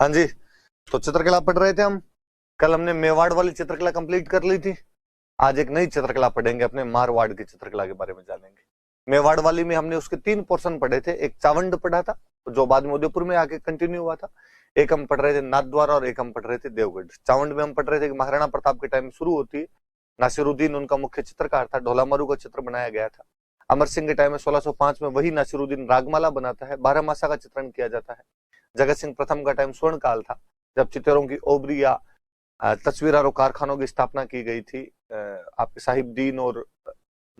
हाँ जी। तो चित्रकला पढ़ रहे थे हम। कल हमने मेवाड़ वाली चित्रकला कंप्लीट कर ली थी। आज एक नई चित्रकला पढ़ेंगे, अपने मारवाड़ की चित्रकला के बारे में जानेंगे। मेवाड़ वाली में हमने उसके 3 पोर्शन पढ़े थे। एक चावंड पढ़ा था जो बाद में उदयपुर में आके कंटिन्यू हुआ था। एक हम पढ़ रहे थे नाथद्वार और एक हम पढ़ रहे थे देवगढ़। चावंड में हम पढ़ रहे थे कि महाराणा प्रताप के टाइम शुरू होती है। नासिरुद्दीन उनका मुख्य चित्रकार था, ढोलामारू का चित्र बनाया गया था। अमर सिंह के टाइम में 1605 में वही नासिरुद्दीन रागमाला बनाता है, 12 मासा का चित्रण किया जाता है। जगत सिंह प्रथम का टाइम स्वर्ण काल था, जब चित्रों की ओबरी या तस्वीर और कारखानों की स्थापना की गई थी। आपके साहिबदीन और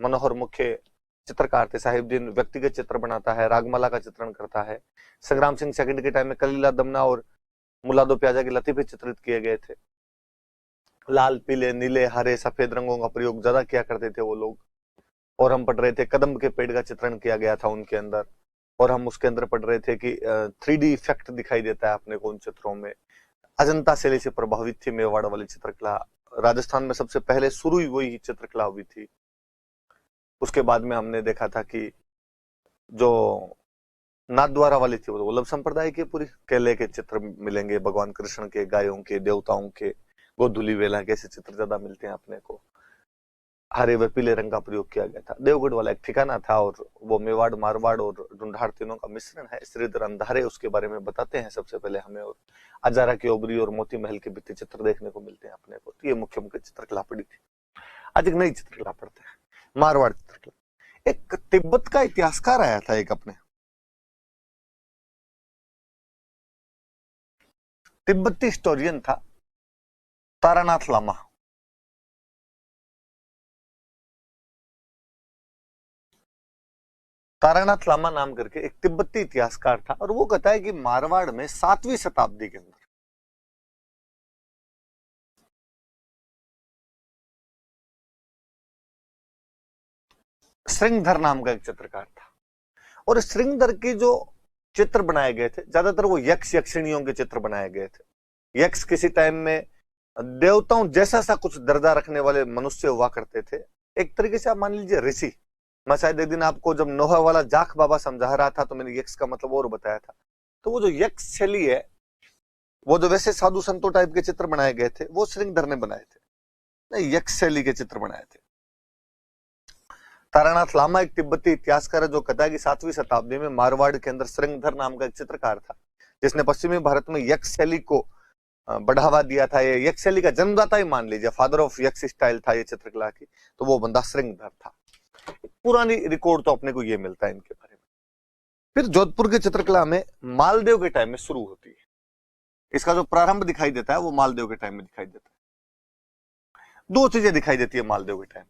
मनोहर मुख्य चित्रकार थे। साहिबदीन व्यक्तिगत चित्र बनाता है, रागमाला का चित्रण करता है। संग्राम सिंह सेकंड के टाइम में कलीला दमना और मुल्ला दो प्याजा के लतीफे चित्रित किए गए थे। लाल, पीले, नीले, हरे, सफेद रंगों का प्रयोग ज्यादा किया करते थे वो लोग। और हम पढ़ रहे थे कदम्ब के पेड़ का चित्रण किया गया था उनके अंदर। और हम उसके अंदर पढ़ रहे थे कि 3D इफेक्ट दिखाई देता है अपने को उन चित्रों में। अजंता शैली से प्रभावित थी मेवाड़ वाली चित्रकला। राजस्थान में सबसे पहले शुरू ही वही चित्रकला हुई थी। उसके बाद में हमने देखा था कि जो नाथद्वारा वाली थी वो वल्लभ संप्रदाय की पूरी केले के चित्र मिलेंगे, भगवान कृष्ण के, गायों के, देवताओं के, गोधुली वेला के ऐसे चित्र ज्यादा मिलते हैं अपने को। हरे व पीले रंग का प्रयोग किया गया था। देवगढ़ वाला एक ठिकाना था और वो मेवाड़, मारवाड़ और ढूंढाड़ तीनों का मिश्रण है। श्रीधर अंधारे उसके बारे में बताते हैं सबसे पहले हमें। और अजारा की ओबरी और मोती महल के भित्ति चित्र देखने को मिलते हैं अपने को। तो ये मुख्य मुख्य चित्रकला पड़ी थी। आज एक नई चित्रकला पढ़ते हैं, मारवाड़ चित्रकला। एक तिब्बत का इतिहासकार आया था एक अपने, तिब्बती हिस्टोरियन था, तारानाथ लामा। तारानाथ लामा नाम करके एक तिब्बती इतिहासकार था। और वो कहता है कि मारवाड़ में 7वीं शताब्दी के अंदर श्रृंगधर नाम का एक चित्रकार था। और श्रृंगधर के जो चित्र बनाए गए थे ज्यादातर वो यक्ष यक्षिणियों के चित्र बनाए गए थे। यक्ष किसी टाइम में देवताओं जैसा सा कुछ दर्जा रखने वाले मनुष्य हुआ करते थे। एक तरीके से आप मान लीजिए ऋषि। मैं शायद एक दिन आपको जब नोहा वाला जाख बाबा समझा रहा था तो मैंने यक्ष का मतलब और बताया था। तो वो जो यक्ष शैली है, वो जो वैसे साधु संतों टाइप के चित्र बनाए गए थे वो श्रृंगधर ने बनाए थे, नहीं यक्ष शैली के चित्र बनाए थे। तारानाथ लामा एक तिब्बती इतिहासकार है जो कहता है कि 7वीं शताब्दी में मारवाड़ के अंदर श्रृंगधर नाम का एक चित्रकार था, जिसने पश्चिमी भारत में यक्ष शैली को बढ़ावा दिया था। ये यक्ष शैली का जन्मदाता ही मान लीजिए, फादर ऑफ यक्ष स्टाइल था ये चित्रकला की। तो वो बंदा श्रृंगधर था। पुरानी रिकॉर्ड तो अपने को ये मिलता है इनके बारे में। फिर जोधपुर की चित्रकला में मालदेव के टाइम में शुरू होती है। इसका जो प्रारंभ दिखाई देता है वो मालदेव के टाइम में दिखाई देता है। 2 चीजें दिखाई देती है मालदेव के टाइम।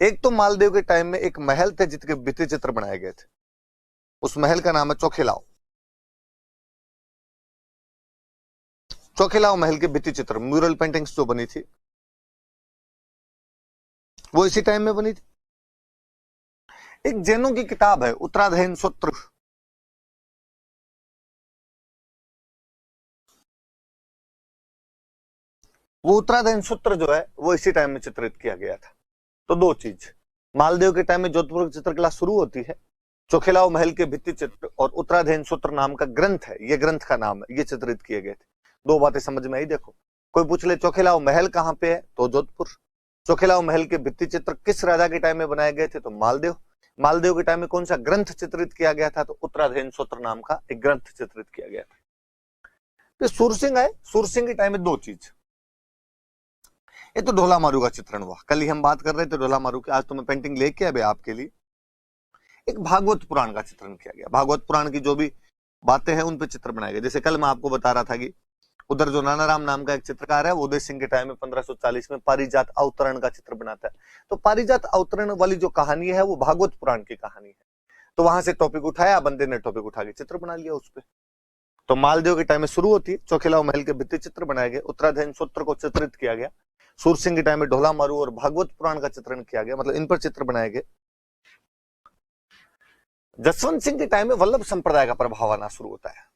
एक तो मालदेव के टाइम में एक महल थे जिसके भित्ति चित्र बनाए गए थे। उस महल का नाम है चोखेलाओ। चोखेलाओ महल के भित्ति चित्र, म्यूरल पेंटिंग्स जो बनी थी वो इसी टाइम में बनी थी। एक जैनों की किताब है उत्तराधयन सूत्र। वो उत्तराधयन सूत्र जो है वो इसी टाइम में चित्रित किया गया था। तो 2 चीज, मालदेव के टाइम में जोधपुर की चित्रकला शुरू होती है। चोखेलाओ महल के भित्ति चित्र और उत्तराधयन सूत्र नाम का ग्रंथ है, ये ग्रंथ का नाम है, ये चित्रित किए गए थे। 2 बातें समझ में आई। देखो, कोई पूछ ले चोखेलाओ महल कहां पे है तो जोधपुर। चोखेलाओ महल के भित्ति चित्र किस राजा के टाइम में बनाए गए थे तो मालदेव। मालदेव के टाइम में कौन सा ग्रंथ चित्रित किया गया था तो उत्तराधयन सूत्र नाम का एक ग्रंथ चित्रित किया गया था। फिर सूरसिंह आए। सूरसिंह के टाइम में 2 चीज। ये तो ढोला मारू का चित्रण हुआ, कल ही हम बात कर रहे थे ढोला मारू की। आज तो मैं पेंटिंग लेके आया आपके लिए। एक भागवत पुराण का चित्रण किया गया। भागवत पुराण की जो भी बातें हैं उन पे चित्र बनाए गए। जैसे कल मैं आपको बता रहा था कि उधर जो नानाराम नाम का एक चित्रकार है वो उदय सिंह के टाइम में 1540 में पारिजात अवतरण का चित्र बनाता है। तो पारिजात अवतरण वाली जो कहानी है वो भागवत पुराण की कहानी है। तो वहां से टॉपिक उठाया, बंदे ने टॉपिक उठा के चित्र बना लिया उस पर। तो मालदेव के टाइम में शुरू होती है, चोखेलाओ महल के भित्ति चित्र बनाए गए, उत्तराधयन सूत्र को चित्रित किया गया। सूरसिंह के टाइम में ढोला मारू और भागवत पुराण का चित्रण किया गया, मतलब इन पर चित्र बनाए गए। जसवंत सिंह के टाइम में वल्लभ संप्रदाय का प्रभाव आना शुरू होता है।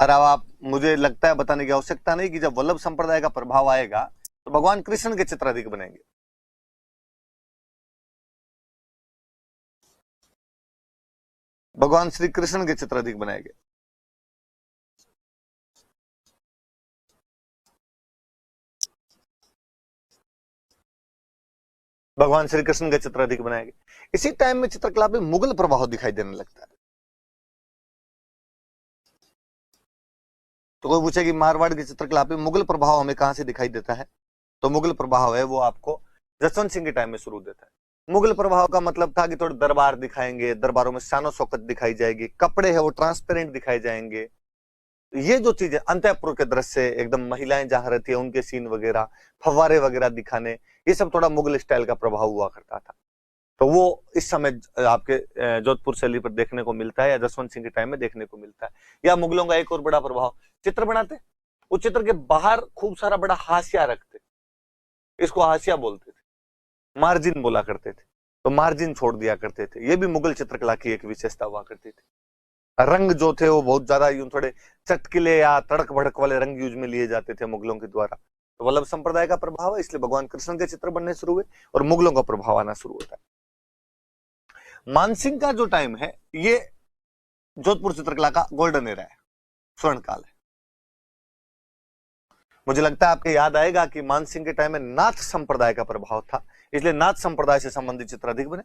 और अब आप, मुझे लगता है बताने की आवश्यकता नहीं कि जब वल्लभ संप्रदाय का प्रभाव आएगा तो भगवान कृष्ण के चित्र अधिक बनेंगे। भगवान श्री कृष्ण के चित्र अधिक बनाए गए। भगवान श्री कृष्ण के चित्र अधिक बनाए गए। इसी टाइम में चित्रकला में मुगल प्रभाव दिखाई देने लगता है। तो कोई पूछे कि मारवाड़ की चित्रकला पे मुगल प्रभाव हमें कहां से दिखाई देता है, तो मुगल प्रभाव है वो आपको जसवंत सिंह के टाइम में शुरू देता है। मुगल प्रभाव का मतलब था कि थोड़े दरबार दिखाएंगे, दरबारों में शानो शौकत दिखाई जाएगी, कपड़े है वो ट्रांसपेरेंट दिखाए जाएंगे, ये जो चीजें अंतःपुर के दृश्य, एकदम महिलाएं जहां रहती है उनके सीन वगैरह, फव्वारे वगैरह दिखाने, ये सब थोड़ा मुगल स्टाइल का प्रभाव हुआ करता था। तो वो इस समय आपके जोधपुर शैली पर देखने को मिलता है, या जसवंत सिंह के टाइम में देखने को मिलता है। या मुगलों का एक और बड़ा प्रभाव, चित्र बनाते, उस चित्र के बाहर खूब सारा बड़ा हाशिया रखते, इसको हाशिया बोलते थे, मार्जिन बोला करते थे, तो मार्जिन छोड़ दिया करते थे। ये भी मुगल चित्रकला की एक विशेषता हुआ करती थी। रंग जो थे वो बहुत ज्यादा यूं थोड़े चटकिले या तड़क भड़क वाले रंग यूज में लिए जाते थे मुगलों के द्वारा। तो वल्लभ संप्रदाय का प्रभाव है, इसलिए भगवान कृष्ण के चित्र बनने शुरू हुए और मुगलों का प्रभाव आना शुरू होता है। मानसिंह का जो टाइम है ये जोधपुर चित्रकला का गोल्डन एरा है, स्वर्ण काल है। मुझे लगता है आपके याद आएगा कि मानसिंह के टाइम में नाथ संप्रदाय का प्रभाव था, इसलिए नाथ संप्रदाय से संबंधित चित्र अधिक बने।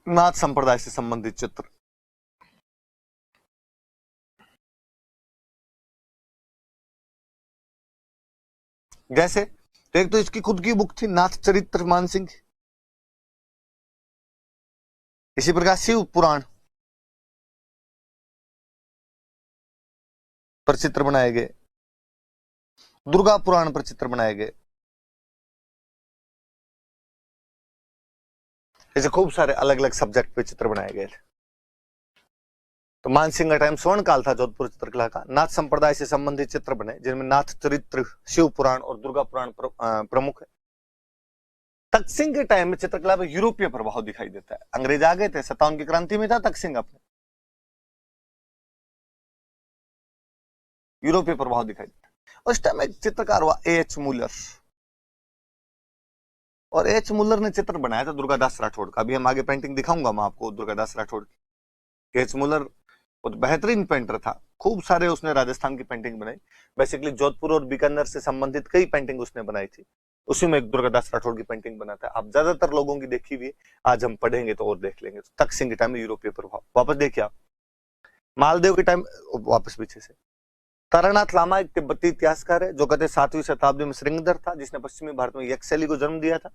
नाथ संप्रदाय से संबंधित चित्र जैसे, तो एक तो इसकी खुद की बुक थी नाथ चरित्र मानसिंह, इसी प्रकार शिव पुराण पर चित्र बनाए गए, दुर्गा पुराण पर चित्र बनाए गए, ऐसे खूब सारे अलग अलग सब्जेक्ट पे चित्र बनाए गए थे। तो मानसिंह का टाइम स्वर्ण काल था जोधपुर चित्रकला का। नाथ संप्रदाय से संबंधित चित्र बने जिनमें नाथ चरित्र, शिव पुराण और दुर्गा पुराण प्रमुख है। तख्त सिंह के टाइम में चित्रकला में यूरोपीय प्रभाव दिखाई देता है। अंग्रेज आ गए थे, 57 की क्रांति में था तख्त सिंह, अपने यूरोपीय प्रभाव दिखाई देता है। उस टाइम एक चित्रकार हुआ एच मुलर, और एच मुलर ने चित्र बनाया था दुर्गादास राठौड़ का। अभी हम आगे पेंटिंग दिखाऊंगा मैं आपको दुर्गादास राठौड़ की। एच मुलर बहुत बेहतरीन पेंटर था, खूब सारे उसने राजस्थान की पेंटिंग बनाई। बेसिकली जोधपुर और बीकानेर से संबंधित कई पेंटिंग उसने बनाई थी, उसी में एक दुर्गादास राठौड़ की पेंटिंग बनाता है। आप ज्यादातर लोगों की देखी हुई है, आज हम पढ़ेंगे तो और देख लेंगे। तो तख्त सिंह के टाइम में यूरोपीय प्रभाव। वापस देखिए आप, मालदेव के टाइम, वापस पीछे से, तारानाथ लामा एक तिब्बती इतिहासकार है जो कहते 7वीं शताब्दी में श्रृंगधर था जिसने पश्चिमी भारत में यक्ष शैली को जन्म दिया था।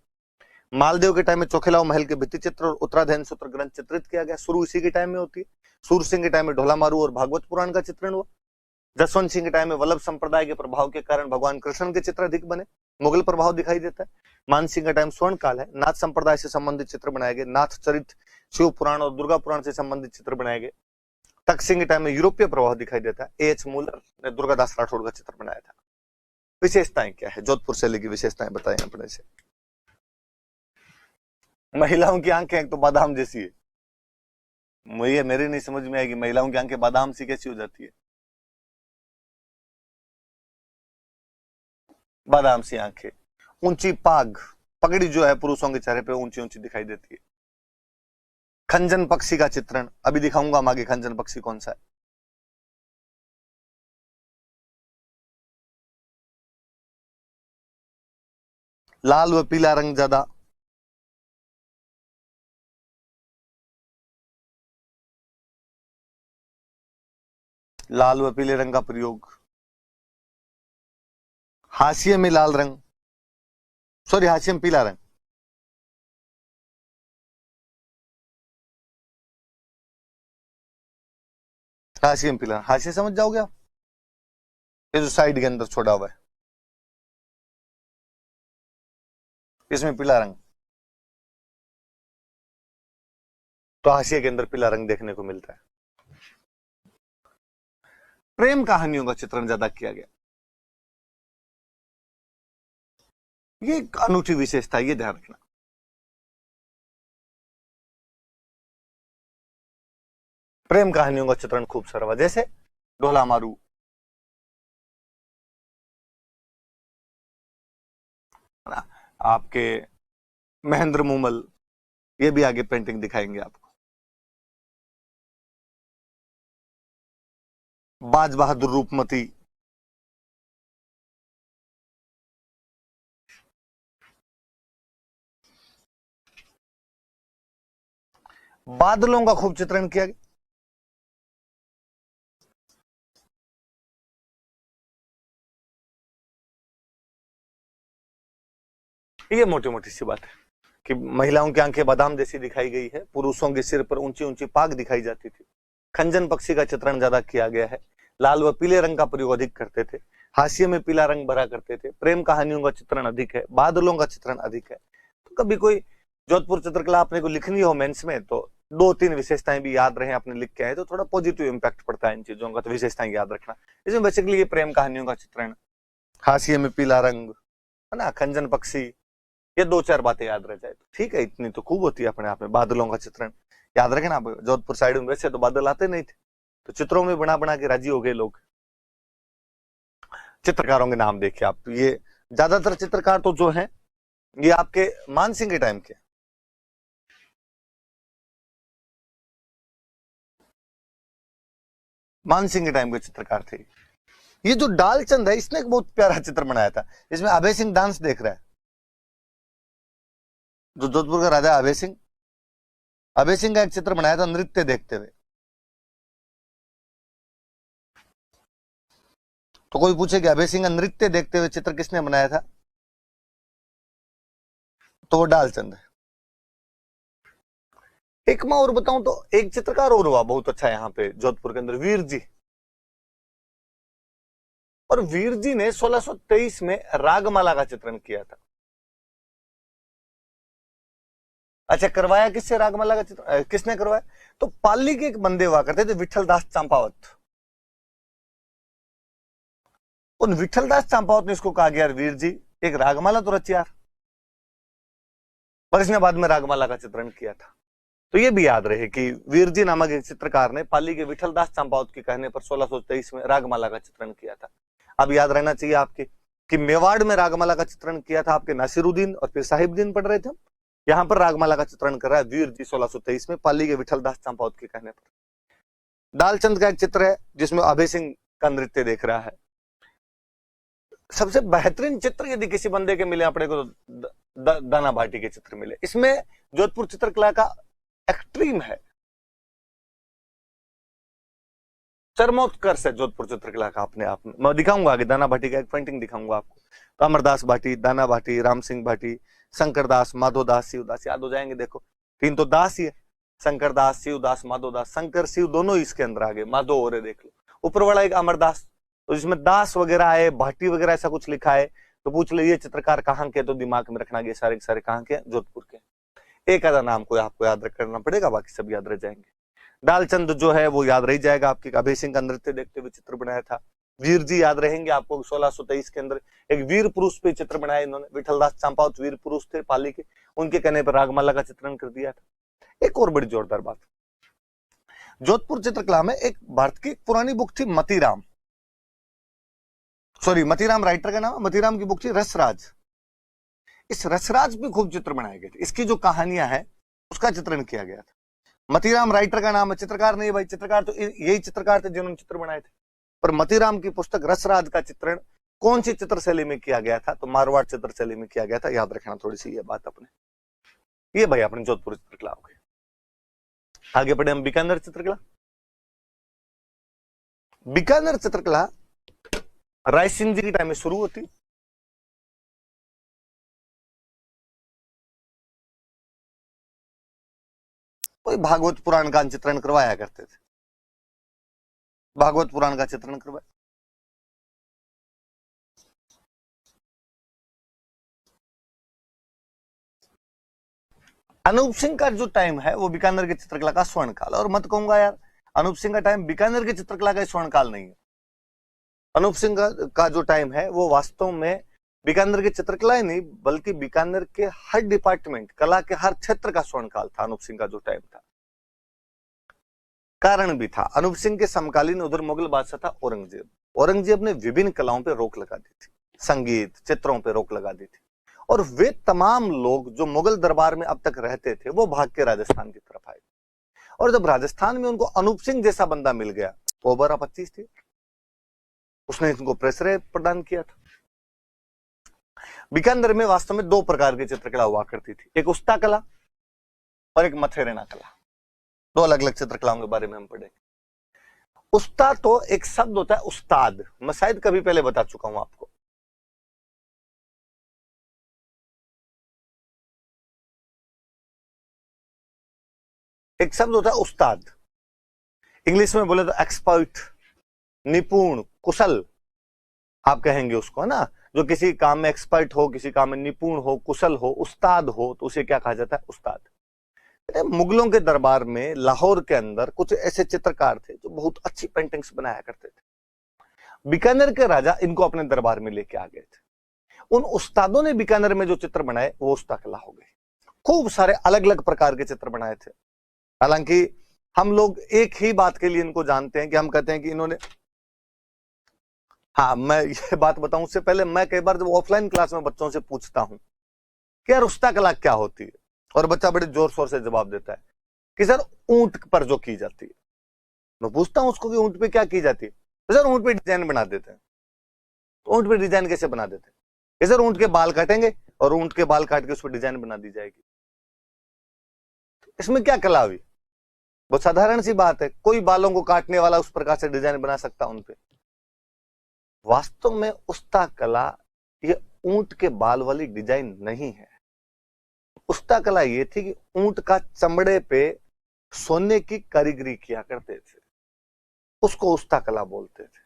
मालदेव के टाइम में चोखेलाव महल के भित्ति चित्र और उत्तराधयन सूत्र ग्रंथ चित्रित किया गया, शुरू इसी के टाइम में होती है। सूर सिंह के टाइम में ढोला मारू और भागवत पुराण का चित्रण हुआ। जसवंत सिंह के टाइम में वल्लभ संप्रदाय के प्रभाव के कारण भगवान कृष्ण के चित्र अधिक बने, मुगल प्रभाव दिखाई देता है। मान सिंह का टाइम स्वर्ण काल है, नाथ संप्रदाय से संबंधित चित्र बनाए गए, नाथ चरित, शिव पुराण और दुर्गा पुराण से संबंधित चित्र बनाए गए। तख्त सिंह के टाइम में यूरोपीय प्रभाव दिखाई देता है। एच मुलर ने दुर्गादास राठौड़ का चित्र बनाया था। विशेषताएं क्या है, जोधपुर शैली की विशेषताएं बताएं अपने से। महिलाओं की आंखें एक तो बादाम जैसी है, मुझे मेरी नहीं समझ में आएगी, महिलाओं की आंखें बादाम सी कैसी हो जाती है? बादाम सी आंखें, ऊंची पाग, पगड़ी जो है पुरुषों के चेहरे पे ऊंची ऊंची दिखाई देती है। खंजन पक्षी का चित्रण अभी दिखाऊंगा हम आगे, खंजन पक्षी कौन सा है। लाल व पीला रंग ज्यादा, लाल व पीले रंग का प्रयोग। हाशिए में लाल रंग, सॉरी हाशिए में पीला रंग, हाशिए में पीला, हाशिए समझ जाओगे आप, ये जो साइड के अंदर छोड़ा हुआ है इसमें पीला रंग, तो हाशिए के अंदर पीला रंग देखने को मिलता है। प्रेम कहानियों का चित्रण ज्यादा किया गया, ये एक अनूठी विशेषता, ये ध्यान रखना। प्रेम कहानियों का चित्रण खूब सारा हुआ, जैसे ढोला मारू, आपके महेंद्र मूमल, ये भी आगे पेंटिंग दिखाएंगे आपको। बाज बहादुर रूपमती, बादलों का खूब चित्रण किया गया। ये मोटी मोटी सी बात है कि महिलाओं की आंखें बादाम जैसी दिखाई गई है, पुरुषों के सिर पर ऊंची ऊंची पाग दिखाई जाती थी, खंजन पक्षी का चित्रण ज्यादा किया गया है, लाल व पीले रंग का प्रयोग अधिक करते थे, हाशिए में पीला रंग भरा करते थे, प्रेम कहानियों का चित्रण अधिक है, बादलों का चित्रण अधिक है। तो कभी कोई जोधपुर चित्रकला आपने को लिखनी हो मेंस में तो 2-3 विशेषताएं भी याद रहे, आपने लिख के आए तो थोड़ा पॉजिटिव इंपैक्ट पड़ता है इन चीजों का। तो विशेषताएं याद रखना। इसमें बेसिकली ये प्रेम कहानियों का चित्रण, हाशिए में पीला रंग, है ना, खंजन पक्षी, ये 2-4 बातें याद रह जाए तो ठीक है, इतनी तो खूब होती है अपने आप में। बादलों का चित्रण याद रखें ना, जोधपुर साइड में वैसे तो बादल आते नहीं थे, तो चित्रों में बना बना के राजी हो गए लोग। चित्रकारों के नाम देखिए आप, ये ज्यादातर चित्रकार तो जो है ये आपके मानसिंह के टाइम के, मानसिंह के टाइम के चित्रकार थे। ये जो डालचंद है इसने एक बहुत प्यारा चित्र बनाया था, इसमें अभय सिंह डांस देख रहा है, जो जोधपुर का राजा अभय सिंह, अभय सिंह का एक चित्र बनाया था नृत्य देखते हुए। तो कोई पूछे कि अभय सिंह का नृत्य देखते हुए चित्र किसने बनाया था, तो वो डालचंद है। एक मैं और बताऊं तो एक चित्रकार और हुआ बहुत अच्छा यहाँ पे जोधपुर के अंदर, वीर जी। और वीर जी ने 1623 में रागमाला का चित्रण किया था। अच्छा, करवाया किससे रागमाला का चित्र, किसने करवाया? तो पाली के एक बंदे हुआ करते थे विठल दास चंपावत। उन विठल दास चंपावत ने इसको कहा कि यार वीर जी एक रागमाला तो रच यार, पर इसने बाद में रागमाला का चित्रण किया था। तो ये भी याद रहे कि वीर जी नामक एक चित्रकार ने पाली के विठल दास चंपावत के कहने पर 1623 में रागमाला का चित्रण किया था। अब याद रहना चाहिए आपके कि मेवाड़ में रागमाला का चित्रण किया था आपके नासिरुद्दीन और फिर साहिबुद्दीन पढ़ रहे थे हम। यहाँ पर रागमाला का चित्रण कर रहा है वीर जी 1623 में पाली के विठल दास चंपावत के कहने पर। दालचंद का एक चित्र है जिसमें अभय सिंह का नृत्य देख रहा है। सबसे बेहतरीन चित्र यदि किसी बंदे के मिले अपने को तो दाना भाटी के चित्र मिले। इसमें जोधपुर चित्रकला का एक्सट्रीम है, चरमोत्कर्ष है जोधपुर चित्रकला का अपने आप में। मैं दिखाऊंगा आगे, दाना भाटी का एक पेंटिंग दिखाऊंगा आपको। तो अमरदास भाटी, दाना भाटी, राम सिंह भाटी, शंकर दास, माधो दास, शिवदास, याद हो जाएंगे। देखो 3 तो दास ही है, शंकर दास, शिवदास, माधो दास। शंकर शिव दोनों इसके अंदर आ गए, माधो और देख लो। ऊपर वाला एक अमरदास, तो जिसमें दास वगैरह है, भाटी वगैरह ऐसा कुछ लिखा है, तो पूछ ले ये चित्रकार कहाँ के, तो दिमाग में रखना ये सारे सारे कहाँ के, जोधपुर के। एक आधा नाम को आपको याद करना पड़ेगा, बाकी सब याद रह जाएंगे। दालचंद जो है वो याद रह जाएगा आपकी, अभय सिंह का नृत्य देखते हुए चित्र बनाया था। वीर जी याद रहेंगे आपको, 1623 के अंदर एक वीर पुरुष पे चित्र बनाया इन्होंने। विठलदास चंपावत वीर पुरुष थे पाली के, उनके कहने पर रागमाला का चित्रण कर दिया था। एक और बड़ी जोरदार बात, जोधपुर चित्रकला में एक भारत की पुरानी बुक थी मतीराम, सॉरी मतीराम राइटर का नाम, मतीराम की बुक थी रसराज। इस रसराज में खूब चित्र बनाए गए थे, इसकी जो कहानियां है उसका चित्रण किया गया था। मतीराम राइटर का नाम है, चित्रकार नहीं भाई, चित्रकार तो यही चित्रकार थे जिन्होंने चित्र बनाए थे। पर मतीराम की पुस्तक रसराज का चित्रण कौन सी चित्र शैली में किया गया था, तो मारवाड़ चित्र शैली में किया गया था। याद रखना थोड़ी सी ये बात अपने, ये भाई अपने जोधपुर चित्रकला हो गई। आगे बढ़े हम बीकानेर चित्रकला। बीकानेर चित्रकला राय सिंह जी के टाइम में शुरू होती। कोई भागवत पुराण का चित्रण करवाया करते थे, भागवत पुराण का चित्रण करवाया। अनूप सिंह का जो टाइम है वो बीकानेर के चित्रकला का स्वर्ण काल, और मत कहूंगा यार अनूप सिंह का टाइम बीकानेर के चित्रकला का स्वर्ण काल नहीं है। अनूप सिंह का जो टाइम है वो वास्तव में बीकानेर की चित्रकला ही नहीं बल्कि बीकानेर के हर डिपार्टमेंट, कला के हर क्षेत्र का स्वर्ण काल था अनूप सिंह का जो टाइम था। कारण भी था, अनूप सिंह के समकालीन उधर मुगल बादशाह था औरंगजेब। औरंगजेब ने विभिन्न कलाओं पर रोक लगा दी थी, संगीत, चित्रों पर रोक लगा दी थी, और वे तमाम लोग जो मुगल दरबार में अब तक रहते थे वो भाग के राजस्थान की तरफ आए। और जब राजस्थान में उनको अनूप सिंह जैसा बंदा मिल गया, वो 12-25 थी, उसने इनको प्रेसरे प्रदान किया था। बीकानेर में वास्तव में 2 प्रकार की चित्रकला हुआ करती थी, एक उस्ता कला और एक मथेरेना कला। दो अलग अलग चित्रकलाओं के बारे में हम पढ़ेंगे। उस्ताद तो एक शब्द होता है, उस्ताद, मैं शायद कभी पहले बता चुका हूं आपको। एक शब्द होता है उस्ताद, इंग्लिश में बोले तो एक्सपर्ट, निपुण, कुशल आप कहेंगे उसको, है ना। जो किसी काम में एक्सपर्ट हो, किसी काम में निपुण हो, कुशल हो, उस्ताद हो, तो उसे क्या कहा जाता है? उस्ताद। मुगलों के दरबार में लाहौर के अंदर कुछ ऐसे चित्रकार थे जो बहुत अच्छी पेंटिंग्स बनाया करते थे। बीकानेर के राजा इनको अपने दरबार में लेके आ गए थे। उन उस्तादों ने बीकानेर में जो चित्र बनाए वो उस्ता कला हो गई। खूब सारे अलग अलग प्रकार के चित्र बनाए थे। हालांकि हम लोग एक ही बात के लिए इनको जानते हैं कि हम कहते हैं कि इन्होंने, हाँ मैं ये बात बताऊं उससे पहले, मैं कई बार जब ऑफलाइन क्लास में बच्चों से पूछता हूं कि यार उस्ता कला क्या होती है, और बच्चा बड़े जोर शोर से जवाब देता है कि सर ऊंट पर जो की जाती है। मैं पूछता हूं उसको कि ऊंट पे क्या की जाती है, तो सर ऊंट पे डिजाइन बना देते हैं। तो ऊंट पे डिजाइन कैसे बना देते हैं? सर ऊंट के बाल काटेंगे और ऊंट के बाल काट के उस पर डिजाइन बना दी जाएगी। इसमें क्या कला हुई? बहुत साधारण सी बात है, कोई बालों को काटने वाला उस प्रकार से डिजाइन बना सकता उन पे। वास्तव में उस्ता कला ये ऊंट के बाल वाली डिजाइन नहीं है। उस्ता कला ये थी कि ऊंट का चमड़े पे सोने की कारीगरी किया करते थे, उसको उस्ता कला बोलते थे।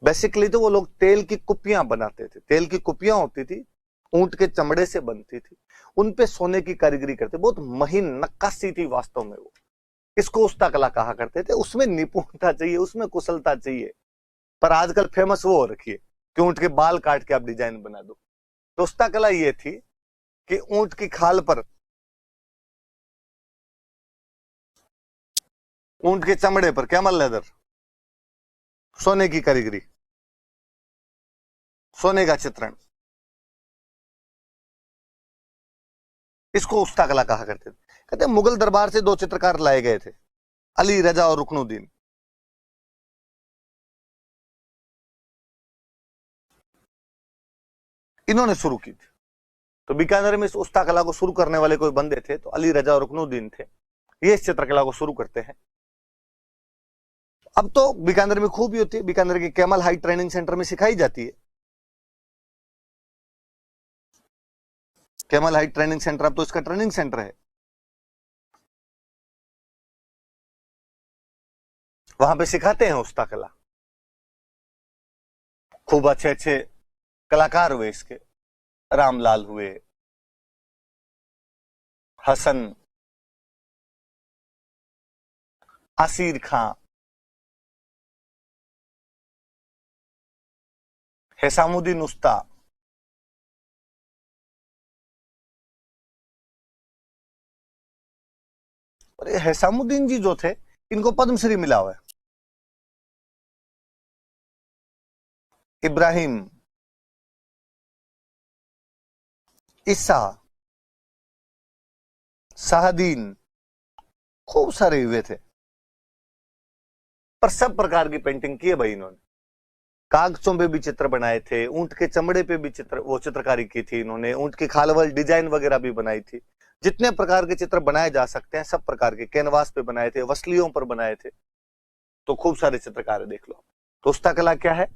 बेसिकली तो वो लोग तेल की कुप्पियां बनाते थे। तेल की कुप्पियां होती थी, ऊंट के चमड़े से बनती थी, उन पे सोने की कारीगरी करते, बहुत महीन नक्काशी थी वास्तव में वो। इसको उस्ता कला कहा करते थे। उसमें निपुणता चाहिए, उसमें कुशलता चाहिए। पर आजकल फेमस वो हो रखी है कि ऊंट के बाल काट के आप डिजाइन बना दो। तो उस्ता कला ये थी कि ऊंट की खाल पर, ऊंट के चमड़े पर, कैमल लेदर, सोने की कारीगरी, सोने का चित्रण, इसको उस्ता कला कहा करते थे। कहते हैं मुगल दरबार से दो चित्रकार लाए गए थे, अली रजा और रुकनुद्दीन। इन्होंने शुरू की थी। तो बीकानेर में इस उस्ता कला को शुरू करने वाले कोई बंदे थे, तो अली रजा और रुकनुद्दीन थे। ये इस चित्रकला को शुरू करते हैं। अब तो बीकानेर में खूब ही होती है, बीकानेर के कैमल हाइट ट्रेनिंग सेंटर में सिखाई जाती है। कैमल हाइट ट्रेनिंग सेंटर अब तो इसका ट्रेनिंग सेंटर है। वहां पे सिखाते हैं उस्ता कला। खूब अच्छे अच्छे कलाकार हुए इसके, रामलाल हुए, हसन, आसिर खां, हैसामुद्दीन उस्ता, और ये हैसामुद्दीन जी जो थे इनको पद्मश्री मिला हुआ है। इब्राहिम, ईसा, शाहदीन, खूब सारे हुए थे। पर सब प्रकार की पेंटिंग की है भाई इन्होंने। कागजों पे भी चित्र बनाए थे, ऊंट के चमड़े पे भी चित्रकारी की थी इन्होंने, ऊंट की खालवल डिजाइन वगैरह भी बनाई थी। जितने प्रकार के चित्र बनाए जा सकते हैं सब प्रकार के, कैनवास पे बनाए थे, वसलियों पर बनाए थे। तो खूब सारे चित्रकार देख लो। तो उस्ता कला क्या है?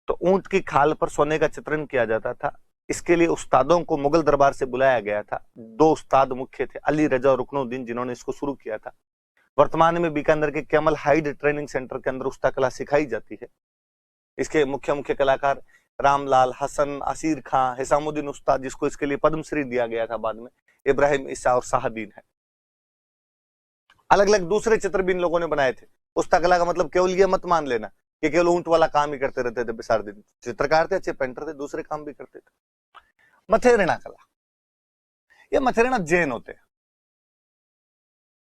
तो ऊंट की खाल पर सोने का चित्रण किया जाता था। इसके लिए उस्तादों को मुगल दरबार से बुलाया गया था। दो उस्ताद मुख्य थे, अली रजा और रुकनुद्दीन, जिन्होंने इसको शुरू किया था। वर्तमान में बीकानेर के कैमल हाइट ट्रेनिंग सेंटर के अंदर उस्ता कला सिखाई जाती है। इसके मुख्य मुख्य कलाकार रामलाल, हसन, आसिर खां, हिसामुद्दीन उस्ताद, जिसको इसके लिए पद्मश्री दिया गया था बाद में, इब्राहिम, ईसा और शाहदीन है। अलग अलग दूसरे चित्र भी इन लोगों ने बनाए थे। उस्ता कला का मतलब केवल ये मत मान लेना कि केवल ऊंट वाला काम ही करते रहते थे सारे दिन। चित्रकार थे, अच्छे पेंटर थे, दूसरे काम भी करते थे। मथेरेना कला, ये मथेरेना जैन होते हैं,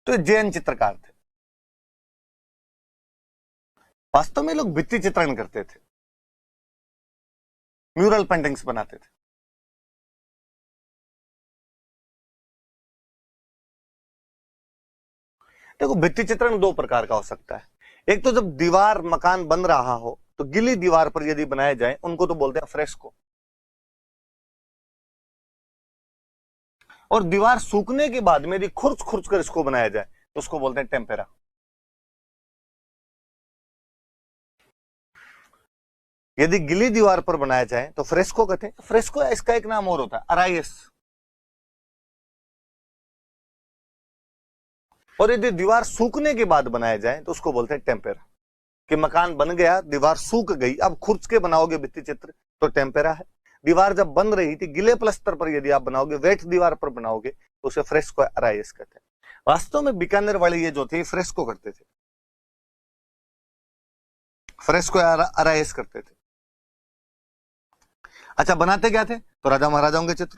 तो ये जैन चित्रकार थे। वास्तव में लोग भित्ति चित्रण करते थे, म्यूरल पेंटिंग्स बनाते थे। देखो भित्ति चित्रण दो प्रकार का हो सकता है। एक तो जब दीवार मकान बन रहा हो तो गिली दीवार पर यदि बनाए जाए, उनको तो बोलते हैं फ्रेस्को। और दीवार सूखने के बाद में यदि खुर्च खुर्च कर इसको बनाया जाए तो उसको बोलते हैं टेम्पेरा। यदि गिली दीवार पर बनाया जाए तो फ्रेस्को कहते हैं। फ्रेस्को इसका एक नाम और होता है, अराइस। और यदि दीवार सूखने के बाद बनाया जाए तो उसको बोलते हैं टेम्पेरा। कि मकान बन गया, दीवार सूख गई, अब खुर्च के बनाओगे भित्ति चित्र तो टेम्पेरा है। दीवार जब बन रही थी गिले प्लस्तर पर यदि आप बनाओगे, वेट दीवार पर बनाओगे तो उसे फ्रेस्को अराइस कहते हैं। वास्तव में बीकानेर वाले ये जो थे फ्रेस्को करते थे, फ्रेस्को अराइस करते थे। अच्छा, बनाते क्या थे? तो राजा महाराजाओं के चित्र।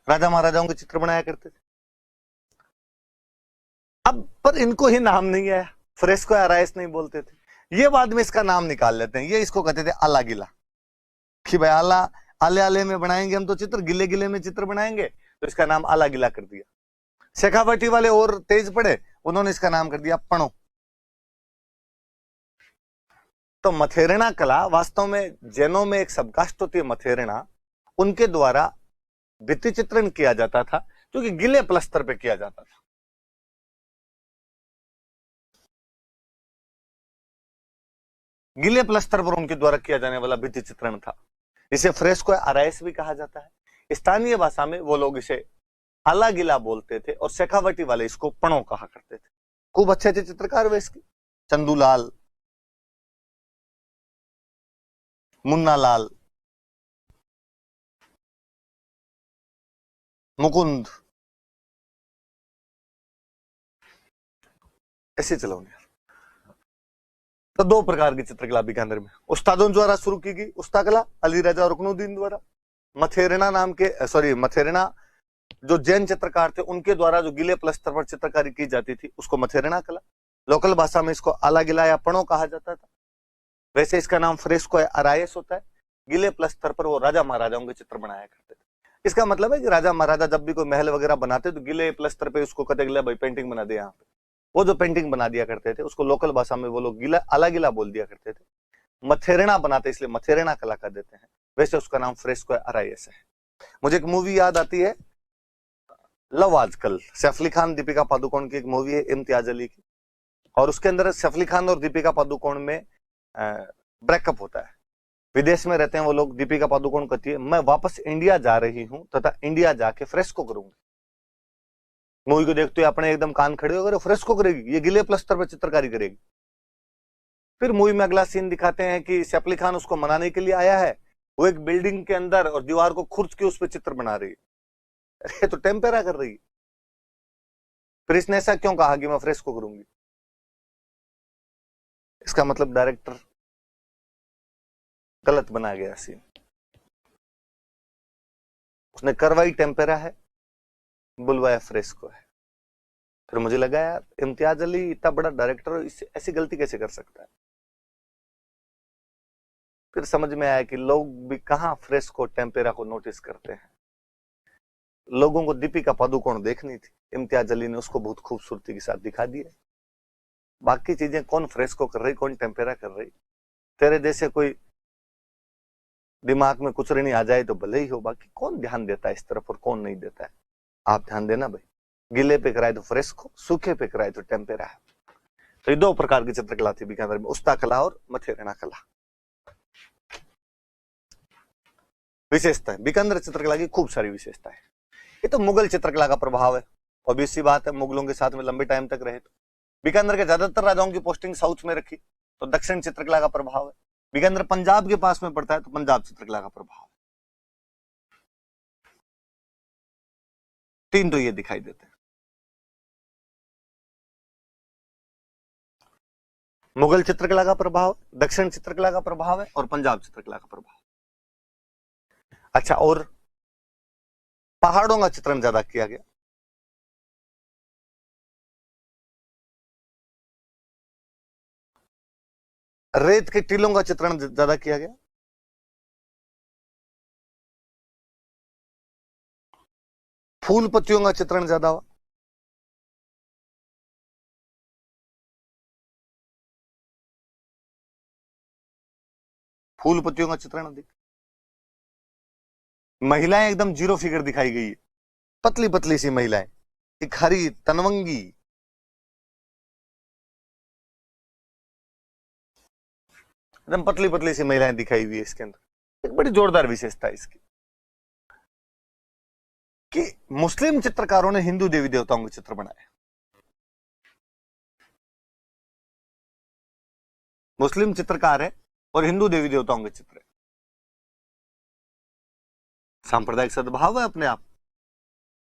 राजा महाराजाओं के चित्र बनाया करते थे। अब पर इनको ही नाम नहीं है, फ्रेस्को अराइस नहीं बोलते थे। ये बाद में इसका नाम निकाल लेते हैं, ये इसको कहते थे आला गिला। कि भाई आला, आले आले में बनाएंगे हम तो चित्र, गिले गिले में चित्र बनाएंगे, तो इसका नाम आला गिला कर दिया। शेखावटी वाले और तेज पड़े, उन्होंने इसका नाम कर दिया पणो। तो मथेरना कला वास्तव में जैनों में एक सबकास्ट होती है मथेरना, उनके द्वारा भित्ति चित्रण किया जाता था, जो कि गिले प्लस्तर पे किया जाता था। गिले प्लस्तर पर उनके द्वारा किया जाने वाला भित्ति चित्रण था। इसे फ्रेस्को अराइस भी कहा जाता है। स्थानीय भाषा में वो लोग इसे आला गिला बोलते थे और शेखावटी वाले इसको पणो कहा करते थे। खूब अच्छे अच्छे चित्रकार वे इसके, चंदूलाल, मुन्नालाल, मुकुंद, ऐसे चलो। तो दो प्रकार की चित्रकला बीकानेर में उस्तादों द्वारा शुरू की गई उस्ता कला, अली राजा रुकनुद्दीन द्वारा। मथेरना नाम के मथेरना जो जैन चित्रकार थे उनके द्वारा जो गिले प्लस्तर पर चित्रकारी की जाती थी उसको मथेरना कला। लोकल भाषा में इसको आला गिला या पणो कहा जाता था। वैसे इसका नाम फ्रेस्को अराइस होता है। गिले प्लस्तर पर वो राजा महाराजाओं के चित्र बनाया करते थे। इसका मतलब है कि राजा महाराजा जब भी कोई महल वगैरह बनाते तो गिले प्लस्तर पे उसको कहते भाई पेंटिंग बना दे यहाँ पे। वो जो पेंटिंग बना दिया करते थे उसको लोकल भाषा में वो लोग गिला आला गिला बोल दिया करते थे। मथेरना बनाते इसलिए मथेरना कला कर देते हैं। वैसे उसका नाम फ्रेस्को अराइस है। मुझे एक मूवी याद आती है, लव आजकल, सैफ अली खान दीपिका पादुकोण की एक मूवी है इम्तियाज अली की, और उसके अंदर सैफ अली खान और दीपिका पादुकोण में ब्रेकअप होता है। विदेश में रहते हैं वो लोग। दीपिका पादुकोण कहती है मैं वापस इंडिया जा रही हूं तथा इंडिया जाके फ्रेस्को करूंगी। मूवी को देखते हुए अपने एकदम कान खड़े हो गए, फ्रेस्को करेगी, ये गिले प्लस्तर पर चित्रकारी करेगी। फिर मूवी में अगला सीन दिखाते हैं कि सैफ अली खान उसको मनाने के लिए आया है, वो एक बिल्डिंग के अंदर और दीवार को खुर्च के उस पर चित्र बना रही है। अरे तो टेम्पेरा कर रही है। फिर इसने ऐसा क्यों कहा कि मैं फ्रेस्को करूंगी? इसका मतलब डायरेक्टर गलत बना गया सीन। उसने करवाई टेम्पेरा है, बुलवाया फ्रेस्को है। फिर मुझे लगा यार इम्तियाज अली इतना बड़ा डायरेक्टर ऐसी गलती कैसे कर सकता है। फिर समझ में आया कि लोग भी कहां फ्रेस्को टेम्पेरा को नोटिस करते हैं। लोगों को दीपिका पादुकोण देखनी थी, इम्तियाज अली ने उसको बहुत खूबसूरती के साथ दिखा दिया। बाकी चीजें कौन फ्रेस्को कर रही, कौन टेम्पेरा कर रही, तेरे जैसे कोई दिमाग में कुछ नहीं आ जाए तो भले ही हो, बाकी कौन ध्यान देता है इस तरफ और कौन नहीं देता है। आप ध्यान देना भाई, गीले पे कराए तो फ्रेस्को, सूखे पे कराए तो टेम्पेरा है। तो ये दो प्रकार की चित्रकला थी बीकानेर में, उस्ता कला और मथेरना कला। विशेषता है बीकानेर चित्रकला की, खूब सारी विशेषता है। ये तो मुगल चित्रकला का प्रभाव है, ऑब्वियस सी बात है, मुगलों के साथ में लंबे टाइम तक रहे। तो बीकानेर के ज्यादातर राजाओं की पोस्टिंग साउथ में रखी, तो दक्षिण चित्रकला का प्रभाव है। बीकानेर पंजाब के पास में पड़ता है तो पंजाब चित्रकला का प्रभाव है। तीन तो ये दिखाई देते हैं, मुगल चित्रकला का प्रभाव, दक्षिण चित्रकला का प्रभाव है और पंजाब चित्रकला का प्रभाव। अच्छा, और पहाड़ों का चित्रण ज्यादा किया गया। रेत के टीलों का चित्रण ज्यादा किया गया। फूल पत्तियों का चित्रण ज्यादा हुआ। फूल पत्तियों का चित्रण अधिक। महिलाएं एकदम जीरो फिगर दिखाई गई है, पतली पतली सी महिलाएं, एक हरी तनवंगी, एकदम पतली पतली सी महिलाएं दिखाई हुई है इसके अंदर। एक बड़ी जोरदार विशेषता है इसकी कि मुस्लिम चित्रकारों ने हिंदू देवी देवताओं के चित्र बनाए। मुस्लिम चित्रकार है और हिंदू देवी देवताओं के चित्र है। सांप्रदायिक सद्भाव है अपने आप।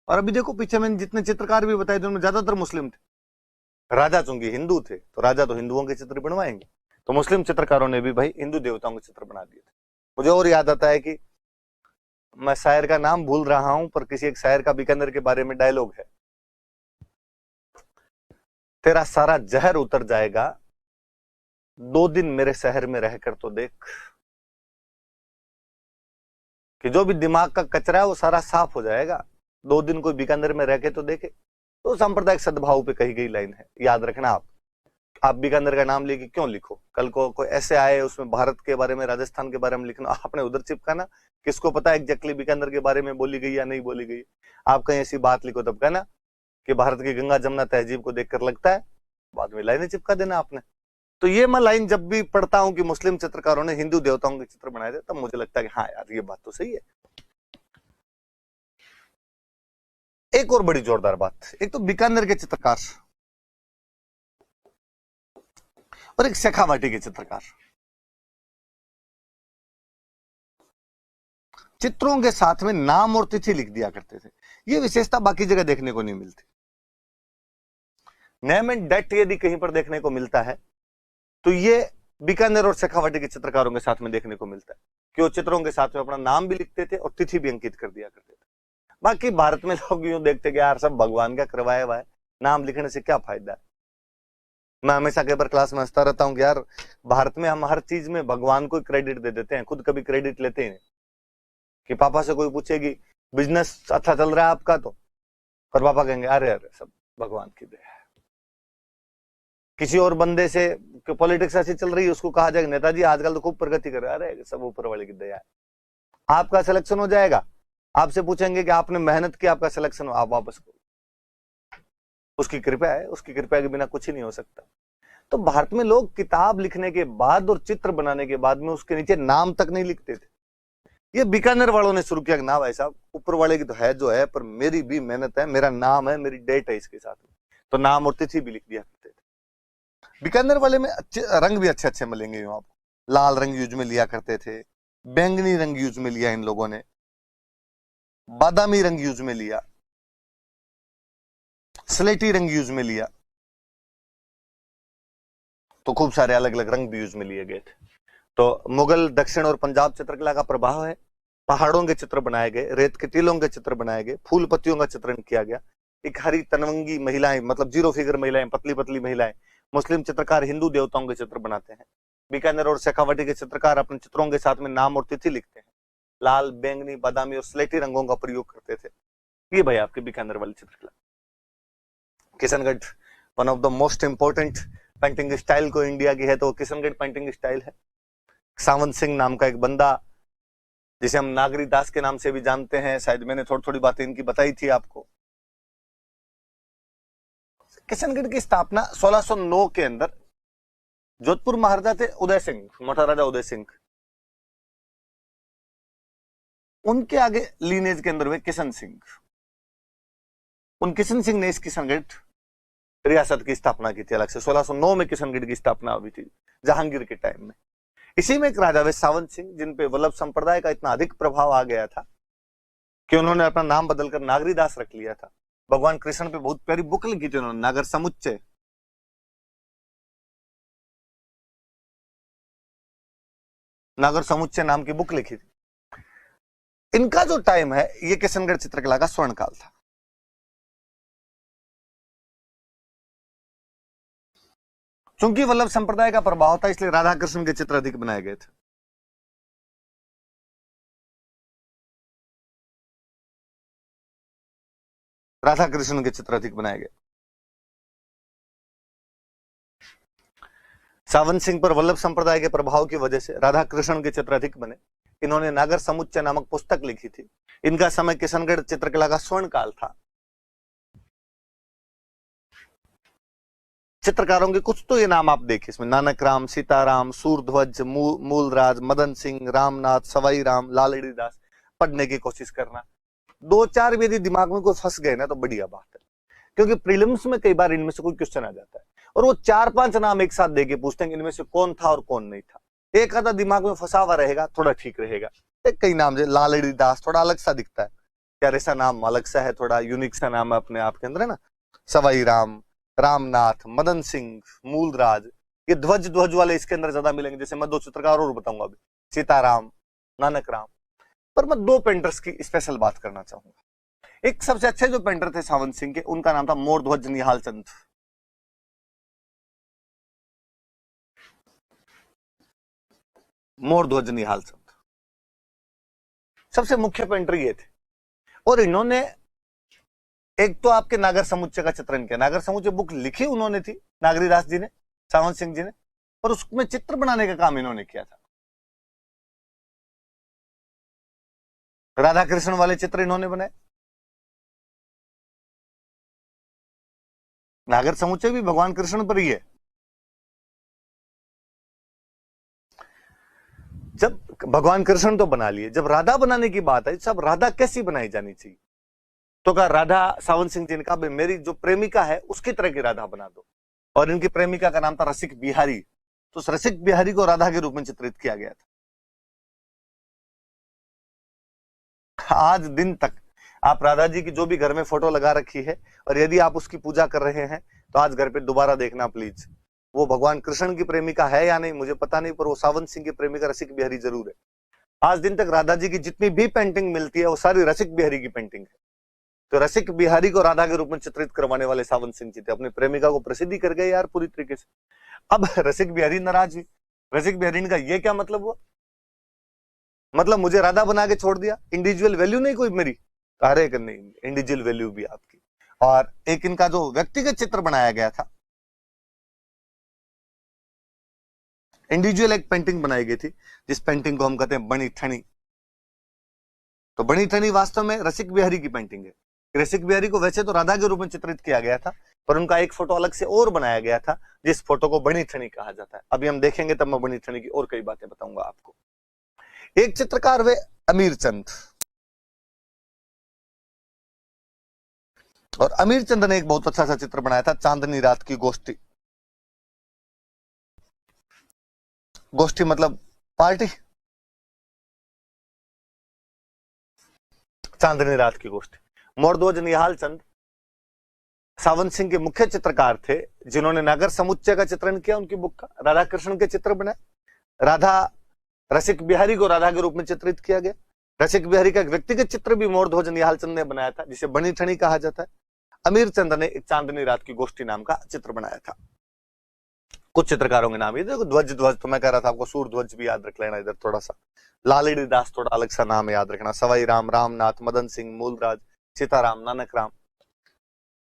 और अभी देखो पीछे मैंने जितने चित्रकार भी बताए थे उनमें ज्यादातर मुस्लिम थे। राजा चूंकि हिंदू थे तो राजा तो हिंदुओं के चित्र बनवाएंगे, तो मुस्लिम चित्रकारों ने भी भाई हिंदू देवताओं के चित्र बना दिए थे। मुझे और याद आता है कि मैं शायर का नाम भूल रहा हूं, पर किसी एक शायर का बीकानेर के बारे में डायलॉग है, तेरा सारा जहर उतर जाएगा 2 दिन मेरे शहर में रहकर तो देख, कि जो भी दिमाग का कचरा है वो सारा साफ हो जाएगा, 2 दिन कोई बीकानेर में रह के तो देखे। तो सांप्रदायिक सद्भाव पे कही गई लाइन है, याद रखना। आप बीकानेर का नाम लेके क्यों लिखो, कल को कोई ऐसे आए उसमें भारत के बारे में राजस्थान के बारे में लिखना, आपने उधर चिपकाना, किसको पता एग्जैक्टली बीकानेर के बारे में बोली गई या नहीं बोली गई। आप कहीं ऐसी बात लिखो तब कहना कि भारत की गंगा जमुना तहजीब को देखकर लगता है, बाद में लाइनें चिपका देना आपने। तो ये मैं लाइन जब भी पढ़ता हूं कि मुस्लिम चित्रकारों ने हिंदू देवताओं के चित्र बनाए थे, तब मुझे लगता है कि हाँ यार ये बात तो सही है। एक और बड़ी जोरदार बात, एक तो बीकानेर के चित्रकार और एक शेखावाटी के चित्रकार, चित्रों के साथ में नाम और तिथि लिख दिया करते थे। ये विशेषता बाकी जगह देखने को नहीं मिलती। नेम एंड डेट यदि कहीं पर देखने को मिलता है तो ये बीकानेर और शेखावाटी के चित्रकारों के साथ में देखने को मिलता है कि वो चित्रों के साथ में अपना नाम भी लिखते थे और तिथि भी अंकित कर दिया करते थे। बाकी भारत में लोग यूं देखते कि यार सब भगवान का करवाया हुआ है, नाम लिखने से क्या फायदा है। मैं हमेशा कई बार क्लास में हंसता रहता हूं कि यार भारत में हम हर चीज में भगवान को क्रेडिट दे देते हैं, खुद कभी क्रेडिट लेते हैं। कि पापा से कोई पूछेगी बिजनेस अच्छा चल रहा है आपका, तो पर पापा कहेंगे अरे अरे सब भगवान की दया है। किसी और बंदे से पॉलिटिक्स ऐसी चल रही है, उसको कहा जाएगा नेताजी आजकल तो खूब प्रगति कर रहा है, अरे सब ऊपर वाले की दया है। आपका सिलेक्शन हो जाएगा, आपसे पूछेंगे कि आपने मेहनत की, आपका सिलेक्शन हो, आप वापस करो, उसकी कृपा है, उसकी कृपा के बिना कुछ ही नहीं हो सकता। तो भारत में लोग किताब लिखने के बाद और चित्र बनाने के बाद में उसके नीचे नाम तक नहीं लिखते थे। ये बीकानेर वालों ने शुरू किया कि ना भाई साहब ऊपर वाले की तो है जो है, पर मेरी भी मेहनत है, मेरा नाम है, मेरी डेट है इसके साथ में, तो नाम और तिथि भी लिख दिया करते थे। बीकानेर वाले में रंग भी अच्छे अच्छे मिलेंगे आपको। लाल रंग यूज में लिया करते थे, बैंगनी रंग यूज में लिया इन लोगों ने, बादामी रंग यूज में लिया, स्लेटी रंग यूज में लिया, तो खूब सारे अलग अलग रंग भी यूज में लिए गए थे। तो मुगल, दक्षिण और पंजाब चित्रकला का प्रभाव है। पहाड़ों के चित्र बनाए गए, रेत के टीलों के चित्र बनाए गए, फूल पत्तियों का चित्रण किया गया। एक हरी तनवंगी महिलाएं, मतलब जीरो फिगर महिलाएं, पतली पतली महिलाएं। मुस्लिम चित्रकार हिंदू देवताओं के चित्र बनाते हैं। बीकानेर और शेखावाटी के चित्रकार अपने चित्रों के साथ में नाम और तिथि लिखते हैं। लाल, बैंगनी, बादामी और स्लेटी रंगों का प्रयोग करते थे। ये भाई आपके बीकानेर वाली चित्रकला। Kishangarh one of the most important painting style को इंडिया की है तो किशनगढ़ पेंटिंग स्टाइल है। सावंत सिंह नाम का एक बंदा, जिसे हम नागरी दास के नाम से भी जानते हैं, शायद मैंने थोड़ी थोड़ी बातें इनकी बताई थी आपको। किशनगढ़ की स्थापना 1609 के अंदर जोधपुर महाराजा थे उदय सिंह, मोटा राजा उदय सिंह, उनके आगे लीनेज के अंदर हुए किशन सिंह। उन किशन सिंह ने इस किशनगढ़ रियासत की स्थापना की थी अलग से। 1609 में किशनगढ़ की स्थापना हुई थी जहांगीर के टाइम में। इसी में एक राजा वे सावंत सिंह, जिन पे वल्लभ संप्रदाय का इतना अधिक प्रभाव आ गया था कि उन्होंने अपना नाम बदलकर नागरीदास रख लिया था। भगवान कृष्ण पे बहुत प्यारी बुक लिखी थी उन्होंने, नागर समुच्चय। नागर समुच्चय नाम की बुक लिखी थी। इनका जो टाइम है ये किशनगढ़ चित्रकला का स्वर्ण काल था। चूंकि वल्लभ संप्रदाय का प्रभाव था इसलिए राधा कृष्ण के चित्र अधिक बनाए गए थे। राधा कृष्ण के चित्र अधिक बनाए गए। सावंत सिंह पर वल्लभ संप्रदाय के प्रभाव की वजह से राधा कृष्ण के चित्र अधिक बने। इन्होंने नागर समुच्चय नामक पुस्तक लिखी थी। इनका समय किशनगढ़ चित्रकला का स्वर्ण काल था। चित्रकारों के कुछ तो ये नाम आप देखिए इसमें, नानक राम, सीताराम, सूरध्वज, मूलराज, मदन सिंह, रामनाथ, सवाई राम, लालड़ी दास। पढ़ने की कोशिश करना, 2-4 भी यदि दिमाग में कोई फंस गए ना तो बढ़िया बात है, क्योंकि प्रीलिम्स में कई बार इनमें से कोई क्वेश्चन आ जाता है और वो 4-5 नाम एक साथ देके पूछते हैं इनमें से कौन था और कौन नहीं था। एक आधा दिमाग में फंसा हुआ रहेगा, थोड़ा ठीक रहेगा। एक कई नाम जैसे लालड़ी दास थोड़ा अलग सा दिखता है, यार ऐसा नाम अलग सा है, थोड़ा यूनिक सा नाम है अपने आप के अंदर, है ना। सवाई राम, रामनाथ, मदन सिंह, मूलराज, ये ध्वज ध्वज वाले इसके अंदर ज्यादा मिलेंगे। जैसे मैं 2 चित्रकार और बताऊंगा अभी, सीताराम, नानक राम। पर मैं 2 पेंटर्स की स्पेशल बात करना चाहूंगा। एक सबसे अच्छे जो पेंटर थे सावंत सिंह के, उनका नाम था मोरध्वज निहाल चंद। मोरध्वज निहाल चंद सबसे मुख्य पेंटर ये थे। और इन्होंने एक तो आपके नागर समुच्चय का चित्रण किया। नागर समुच्चय बुक लिखी उन्होंने थी, नागरीदास जी ने, सावंत सिंह जी ने, और उसमें चित्र बनाने का काम इन्होंने किया था। राधा कृष्ण वाले चित्र इन्होंने बनाए। नागर समुच्चय भी भगवान कृष्ण पर ही है। जब भगवान कृष्ण तो बना लिए, जब राधा बनाने की बात आई, सब राधा कैसी बनाई जानी चाहिए, तो कहा राधा, सावंत सिंह जी ने कहा मेरी जो प्रेमिका है उसकी तरह की राधा बना दो। और इनकी प्रेमिका का नाम था रसिक बिहारी। तो उस रसिक बिहारी को राधा के रूप में चित्रित किया गया था। आज दिन तक आप राधा जी की जो भी घर में फोटो लगा रखी है, और यदि आप उसकी पूजा कर रहे हैं तो आज घर पे दोबारा देखना प्लीज, वो भगवान कृष्ण की प्रेमिका है या नहीं मुझे पता नहीं, पर वो सावंत सिंह की प्रेमिका रसिक बिहारी जरूर है। आज दिन तक राधा जी की जितनी भी पेंटिंग मिलती है वो सारी रसिक बिहारी की पेंटिंग है। तो रसिक बिहारी को राधा के रूप में चित्रित करवाने वाले सावंत सिंह जी थे। अपनी प्रेमिका को प्रसिद्धि कर गए यार पूरी तरीके से। अब रसिक बिहारी नाराज हुई। रसिक बिहारी का ये क्या मतलब हुआ, मतलब मुझे राधा बना के छोड़ दिया, इंडिविजुअल वैल्यू नहीं कोई मेरी। अरे नहीं, इंडिविजुअल वैल्यू भी आपकी। और एक इनका जो व्यक्तिगत चित्र बनाया गया था, इंडिविजुअल एक पेंटिंग बनाई गई थी, जिस पेंटिंग को हम कहते हैं बनी ठनी। तो बनी ठनी वास्तव में रसिक बिहारी की पेंटिंग है। रसिक बिहारी को वैसे तो राधा के रूप में चित्रित किया गया था, पर उनका एक फोटो अलग से और बनाया गया था, जिस फोटो को बनी ठनी कहा जाता है। अभी हम देखेंगे तब मैं बनी ठनी की और कई बातें बताऊंगा आपको। एक चित्रकार वे अमीर चंद, और अमीर चंद ने एक बहुत अच्छा सा चित्र बनाया था, चांदनी रात की गोष्ठी। गोष्ठी मतलब पार्टी, चांदनी रात की गोष्ठी। मोरध्वज निहाल चंद सावंत सिंह के मुख्य चित्रकार थे, जिन्होंने नागर समुच्चय का चित्रण किया उनकी बुक का। राधा कृष्ण के चित्र बनाए। राधा, रसिक बिहारी को राधा के रूप में चित्रित किया गया। रसिक बिहारी का एक व्यक्तिगत चित्र भी मोरध्वज निहाल चंद ने बनाया था, जिसे बनी ठनी कहा जाता है। अमीर चंद ने एक चांदनी रात की गोष्ठी नाम का चित्र बनाया था। कुछ चित्रकारों के नाम ये देखो, ध्वज ध्वज तो मैं कह रहा था आपको, सूरध्वज भी याद रख लेना इधर थोड़ा सा। लालड़ी दास थोड़ा अलग सा नाम याद रखना। सवाई राम, रामनाथ, मदन सिंह, मूलराज, सीताराम, नानक राम।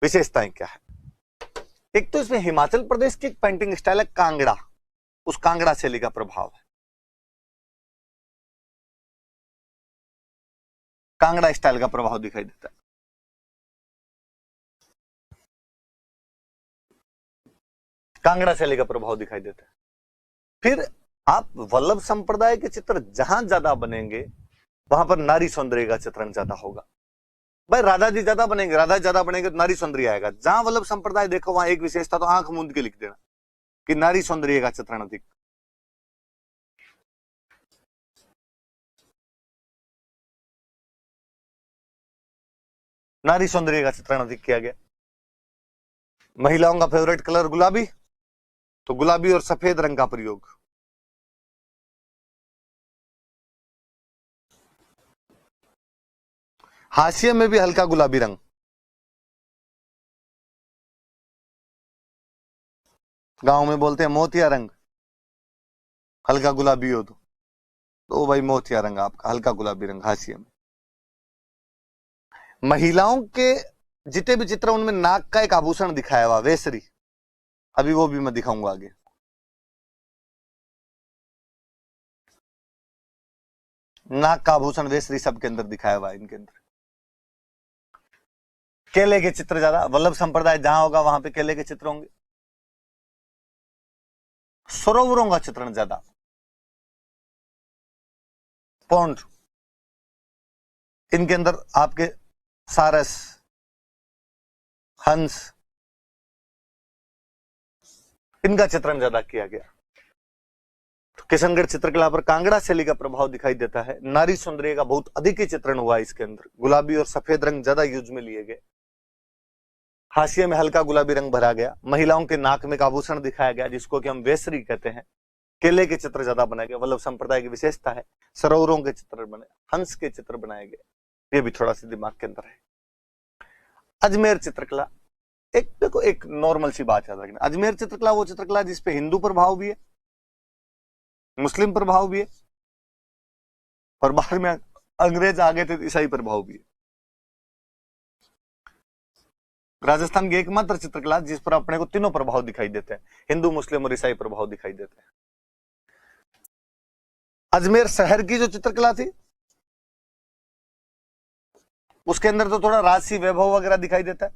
विशेषताएं क्या है, एक तो इसमें हिमाचल प्रदेश की एक पेंटिंग स्टाइल है कांगड़ा, उस कांगड़ा शैली का प्रभाव है। कांगड़ा स्टाइल का प्रभाव दिखाई देता है। कांगड़ा शैली का प्रभाव दिखाई देता है। फिर आप वल्लभ संप्रदाय के चित्र जहां ज्यादा बनेंगे वहां पर नारी सौंदर्य का चित्रण ज्यादा होगा। भाई राधा जी ज्यादा बनेंगे, राधा ज्यादा बनेंगे तो नारी सौंदर्य आएगा। जहां वल्लभ संप्रदाय देखो वहां एक विशेषता, तो आंख मूंद के लिख देना कि नारी सौंदर्य का चित्रण अधिक। नारी सौंदर्य का चित्रण अधिक किया गया। महिलाओं का फेवरेट कलर गुलाबी, तो गुलाबी और सफेद रंग का प्रयोग। हाशिए में भी हल्का गुलाबी रंग। गांव में बोलते हैं मोतिया रंग, हल्का गुलाबी हो तो भाई मोतिया रंग आपका, हल्का गुलाबी रंग हाशिए में। महिलाओं के जितने भी चित्र उनमें नाक का एक आभूषण दिखाया हुआ, वेसरी, अभी वो भी मैं दिखाऊंगा आगे। नाक का आभूषण वेश सब के अंदर दिखाया हुआ है इनके अंदर। केले के चित्र ज्यादा, वल्लभ संप्रदाय जहां होगा वहां पे केले के चित्र होंगे। सरोवरों का चित्रण ज्यादा, पौंड, इनके अंदर आपके सारस, हंस, इनका चित्रण ज्यादा किया गया। तो किशनगढ़ चित्रकला पर कांगड़ा शैली का प्रभाव दिखाई देता है। नारी सौंदर्य का बहुत अधिक ही चित्रण हुआ है इसके अंदर। गुलाबी और सफेद रंग ज्यादा यूज में लिए गए। हाशिए में हल्का गुलाबी रंग भरा गया। महिलाओं के नाक में एक आभूषण दिखाया गया जिसको कि हम वेसरी कहते हैं। केले के चित्र ज्यादा बनाए गए, वल्लभ संप्रदाय की विशेषता है। सरोवरों के चित्र बने, हंस के चित्र बनाए गए, ये भी थोड़ा सा दिमाग के अंदर है। अजमेर चित्रकला, एक देखो एक नॉर्मल सी बात याद रखना, अजमेर चित्रकला वो चित्रकला जिसपे हिंदू प्रभाव भी है, मुस्लिम प्रभाव भी है, और बाद में अंग्रेज आ गए थे ईसाई प्रभाव भी है। राजस्थान की एकमात्र चित्रकला जिस पर अपने को तीनों प्रभाव दिखाई देते हैं, हिंदू, मुस्लिम और ईसाई प्रभाव दिखाई देते हैं। अजमेर शहर की जो चित्रकला थी उसके अंदर तो थोड़ा राजसी वैभव वगैरह दिखाई देता है।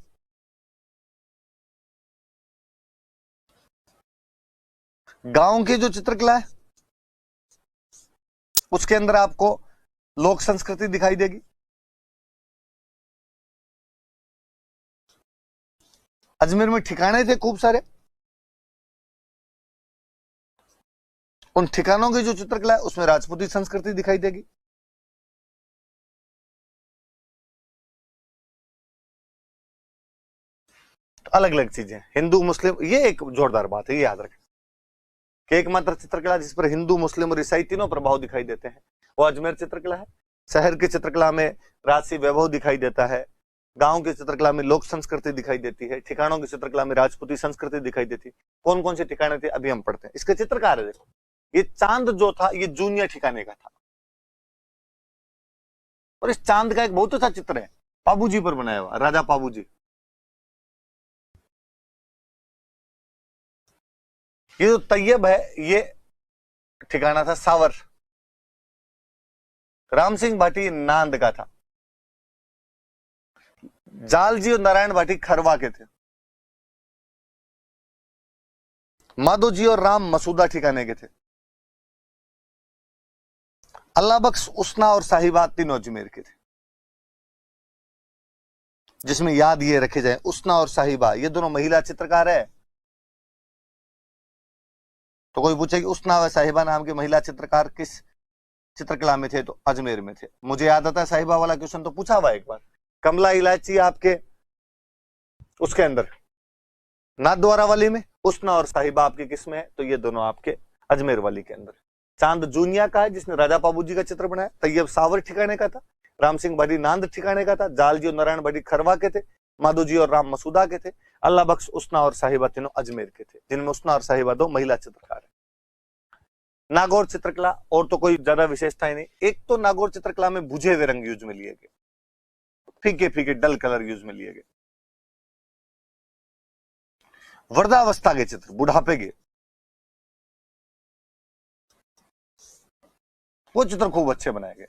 गांव की जो चित्रकला है उसके अंदर आपको लोक संस्कृति दिखाई देगी। अजमेर में ठिकाने थे खूब सारे, उन ठिकानों की जो चित्रकला है उसमें राजपूती संस्कृति दिखाई देगी। तो अलग अलग चीजें, हिंदू मुस्लिम, ये एक जोरदार बात है, ये याद रखें कि एकमात्र चित्रकला जिस पर हिंदू, मुस्लिम और ईसाई तीनों प्रभाव दिखाई देते हैं वो अजमेर चित्रकला है। शहर की चित्रकला में राजसी वैभव दिखाई देता है, गांव की चित्रकला में लोक संस्कृति दिखाई देती है, ठिकानों की चित्रकला में राजपूती संस्कृति दिखाई देती है। कौन कौन से ठिकाने थे अभी हम पढ़ते हैं। इसके चित्रकार है, देखो ये चांद जो था ये जूनिया ठिकाने का था, और इस चांद का एक बहुत अच्छा चित्र है पाबूजी पर बनाया हुआ, राजा पाबूजी। ये जो तैयब है ये ठिकाना था सावर। राम सिंह भाटी नांद का था। जालजी और नारायण भाटी खरवा के थे। माधोजी और राम मसूदा ठिकाने के थे। अल्लाह बख्श, उसना और साहिबा तीनों अजमेर के थे। जिसमें याद ये रखे जाए उसना और साहिबा ये दोनों महिला चित्रकार है। तो कोई पूछे कि उसना व साहिबा नाम के महिला चित्रकार किस चित्रकला में थे, तो अजमेर में थे। मुझे याद आता है साहिबा वाला क्वेश्चन तो पूछा हुआ एक बार, कमला इलायची आपके उसके अंदर नाथद्वारा वाली में, उसना और साहिबा आपकी किस में है, तो ये दोनों आपके अजमेर वाली के अंदर। चांद जूनिया का है जिसने राजा पाबूजी का चित्र बनाया। तैयब सावर ठिकाने का था। राम सिंह भाटी नांद ठिकाने का था। जालजी और नारायण भाटी खरवा के थे। माधोजी और राम मसूदा के थे। अल्लाह बख्श, उसना और साहिबा तीनों अजमेर के थे, जिनमें उसना और साहिबा दो महिला चित्रकार है। नागौर चित्रकला, और तो कोई ज्यादा विशेषता ही नहीं। एक तो नागौर चित्रकला में बुझे हुए रंग यूज में लिए गए, फीके फीके डल कलर यूज में लिए गए। वृद्धावस्था के चित्र, बुढ़ापे के, वो चित्र खूब अच्छे बनाए गए।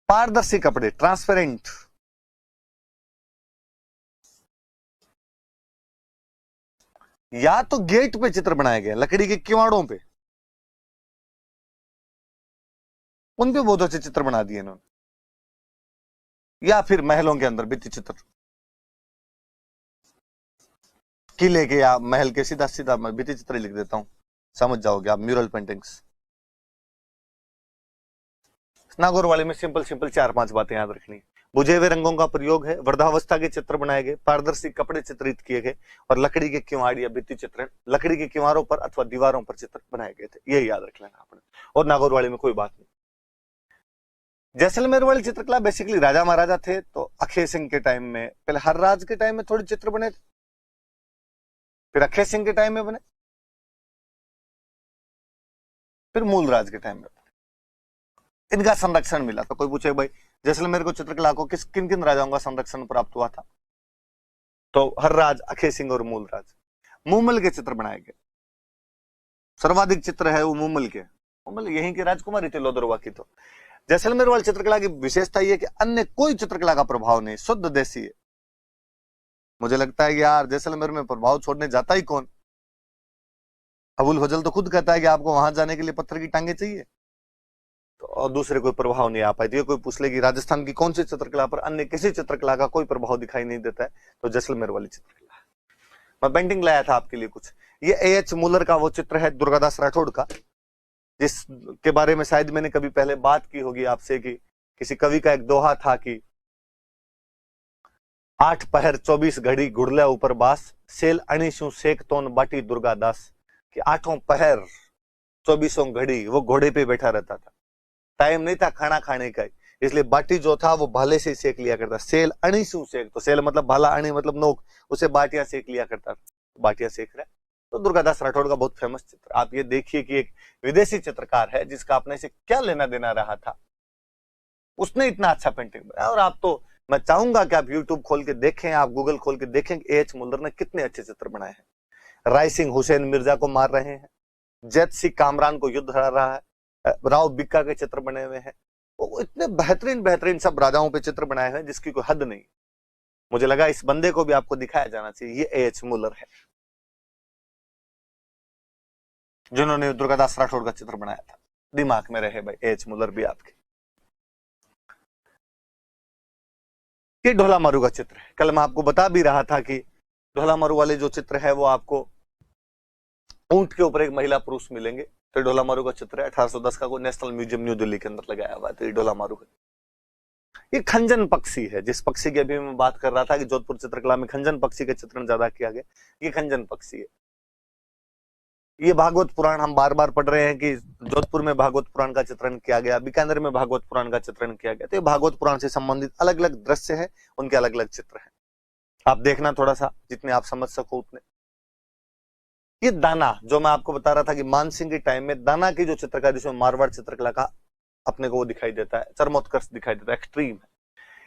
पारदर्शी कपड़े, ट्रांसपेरेंट, या तो गेट पे चित्र बनाए गए, लकड़ी के किवाड़ों पे, उन पे बहुत अच्छे चित्र बना दिए इन्होंने, या फिर महलों के अंदर भित्ति चित्र, किले के या महल के, सीधा सीधा मैं भित्ति चित्र लिख देता हूं, समझ जाओगे आप, म्यूरल पेंटिंग्स। नागौर वाले में सिंपल सिंपल 4-5 बातें याद रखनी है। बुझे हुए रंगों का प्रयोग है, वृद्धावस्था के चित्र बनाए गए, पारदर्शी कपड़े चित्रित किए गए, और लकड़ी के किवाड़ या भित्ति चित्रण, लकड़ी के किवाड़ों पर अथवा दीवारों पर चित्र बनाए गए थे। ये याद रख लेना आपने। और नागौर वाले में कोई बात नहीं। जैसलमेर वाली चित्रकला बेसिकली राजा महाराजा थे तो अक्षय सिंह के टाइम में, पहले हरराज के टाइम में थोड़े चित्र बने थे, फिर अक्षय सिंह के टाइम में बने, फिर मूलराज के टाइम में इनका संरक्षण मिला। तो कोई पूछे भाई जैसलमेर को चित्रकला को किन किन राजाओं का संरक्षण प्राप्त हुआ था, तो हरराज, अक्षय सिंह और मूलराज। मूमल के चित्र बनाए गए, सर्वाधिक चित्र है वो मूमल के। मूमल यहीं के राजकुमारी थे लोदरवा की। तो जैसलमेर वाली चित्रकला की विशेषता यह कि अन्य कोई चित्रकला का प्रभाव नहीं, शुद्ध देसी है। मुझे लगता है कि यार जैसलमेर में प्रभाव छोड़ने जाता ही कौन? अबुल फजल तो खुद कहता है कि आपको वहां जाने के लिए पत्थर की टांगे चाहिए, तो और दूसरे कोई प्रभाव नहीं आ पाई। तो ये कोई पूछ ले कि राजस्थान की कौन सी चित्रकला पर अन्य किसी चित्रकला का कोई प्रभाव दिखाई नहीं देता है, तो जैसलमेर वाली चित्रकला है। मैं पेंटिंग लाया था आपके लिए कुछ। ये एएच मुलर का वो चित्र है दुर्गादास राठौड़ का, जिसके बारे में शायद मैंने कभी पहले बात की होगी आपसे कि किसी कवि का एक दोहा था कि 8 पहर 24 घड़ी घुड़ला ऊपर बास, सेल अणीशु सेक तोन बाटी दुर्गादास। कि 8 पहर 24 घड़ी वो घोड़े पे बैठा रहता था, टाइम नहीं था खाना खाने का, इसलिए बाटी जो था वो भाले से सेक लिया करता। सेल अणीशु सेक, तो सेल मतलब भाला, अणी मतलब नोक, उसे बाटियां सेक लिया करता, बाटियां सेक रहा है। तो दुर्गादास राठौड़ का बहुत फेमस चित्र। आप ये देखिए कि एक विदेशी चित्रकार है जिसका अपने से क्या लेना देना रहा था, उसने इतना अच्छा पेंटिंग बनाया। और आप तो, मैं चाहूंगा कि आप यूट्यूब खोल के देखें, आप गूगल खोल के देखें एएच मुल्लर ने कितने अच्छे चित्र बनाए हैं। राय सिंह हुसैन मिर्जा को मार रहे हैं, जैत सिंह कामरान को युद्ध हरा रहा है, राव बिक्का के चित्र बने हुए हैं। वो इतने बेहतरीन बेहतरीन सब राजाओं पे चित्र बनाए हुए हैं जिसकी कोई हद नहीं। मुझे लगा इस बंदे को भी आपको दिखाया जाना चाहिए। ये एएच मुल्लर है जिन्होंने दुर्गादास राठौड़ का चित्र बनाया था। दिमाग में रहे भाई, एएच मुल्लर भी आपके। ये ढोला मारू का चित्र है। कल मैं आपको बता भी रहा था कि ढोला मारू वाले जो चित्र है वो आपको ऊंट के ऊपर एक महिला पुरुष मिलेंगे। तो ढोला मारू का चित्र है, 1810 का, को नेशनल म्यूजियम न्यू दिल्ली के अंदर लगाया हुआ है। तो ये ढोला मारू है। ये खंजन पक्षी है, जिस पक्षी की अभी मैं बात कर रहा था कि जोधपुर चित्रकला में खंजन पक्षी का चित्रण ज्यादा किया गया, ये खंजन पक्षी है। ये भागवत पुराण हम बार बार पढ़ रहे हैं कि जोधपुर में भागवत पुराण का चित्रण किया गया, बीकानेर में भागवत पुराण का चित्रण किया गया। तो ये भागवत पुराण से संबंधित अलग अलग दृश्य है, उनके अलग अलग चित्र हैं। आप देखना थोड़ा सा, जितने आप समझ सको उतने। ये दाना जो मैं आपको बता रहा था कि मानसिंह के टाइम में दाना की जो चित्रकारी, जिसमें मारवाड़ चित्रकला का अपने को वो दिखाई देता है, चरमोत्कर्ष दिखाई देता है, एक्सट्रीम है।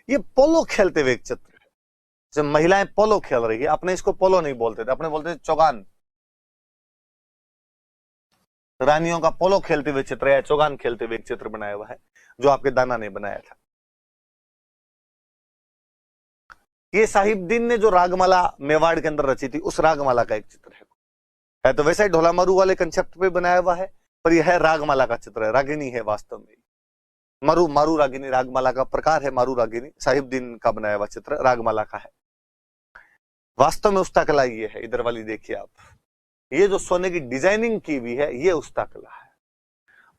ये पोलो खेलते हुए एक चित्र है, जब महिलाएं पोलो खेल रही है। अपने इसको पोलो नहीं बोलते थे, अपने बोलते थे चौगान। रानियों का पोलो खेलते हुए चित्र है, चौगान खेलते हुए एक चित्र बनाया हुआ है, जो आपके दाना ने बनाया था। ये साहिबदीन ने जो रागमाला मेवाड़ के अंदर रची थी, उस रागमाला का एक चित्र है। तो वैसे ही ढोला मारू वाले कंसेप्ट पे बनाया हुआ है, पर यह है रागमाला का चित्र है, रागिनी है वास्तव में। मारू मारू रागिनी रागमाला का प्रकार है। मारू रागिनी साहिबदीन का बनाया हुआ चित्र रागमाला का है। वास्तव में उस्ता कला ये है। इधर वाली देखिए आप, ये जो सोने की डिजाइनिंग की हुई है, ये उस्ता कला है।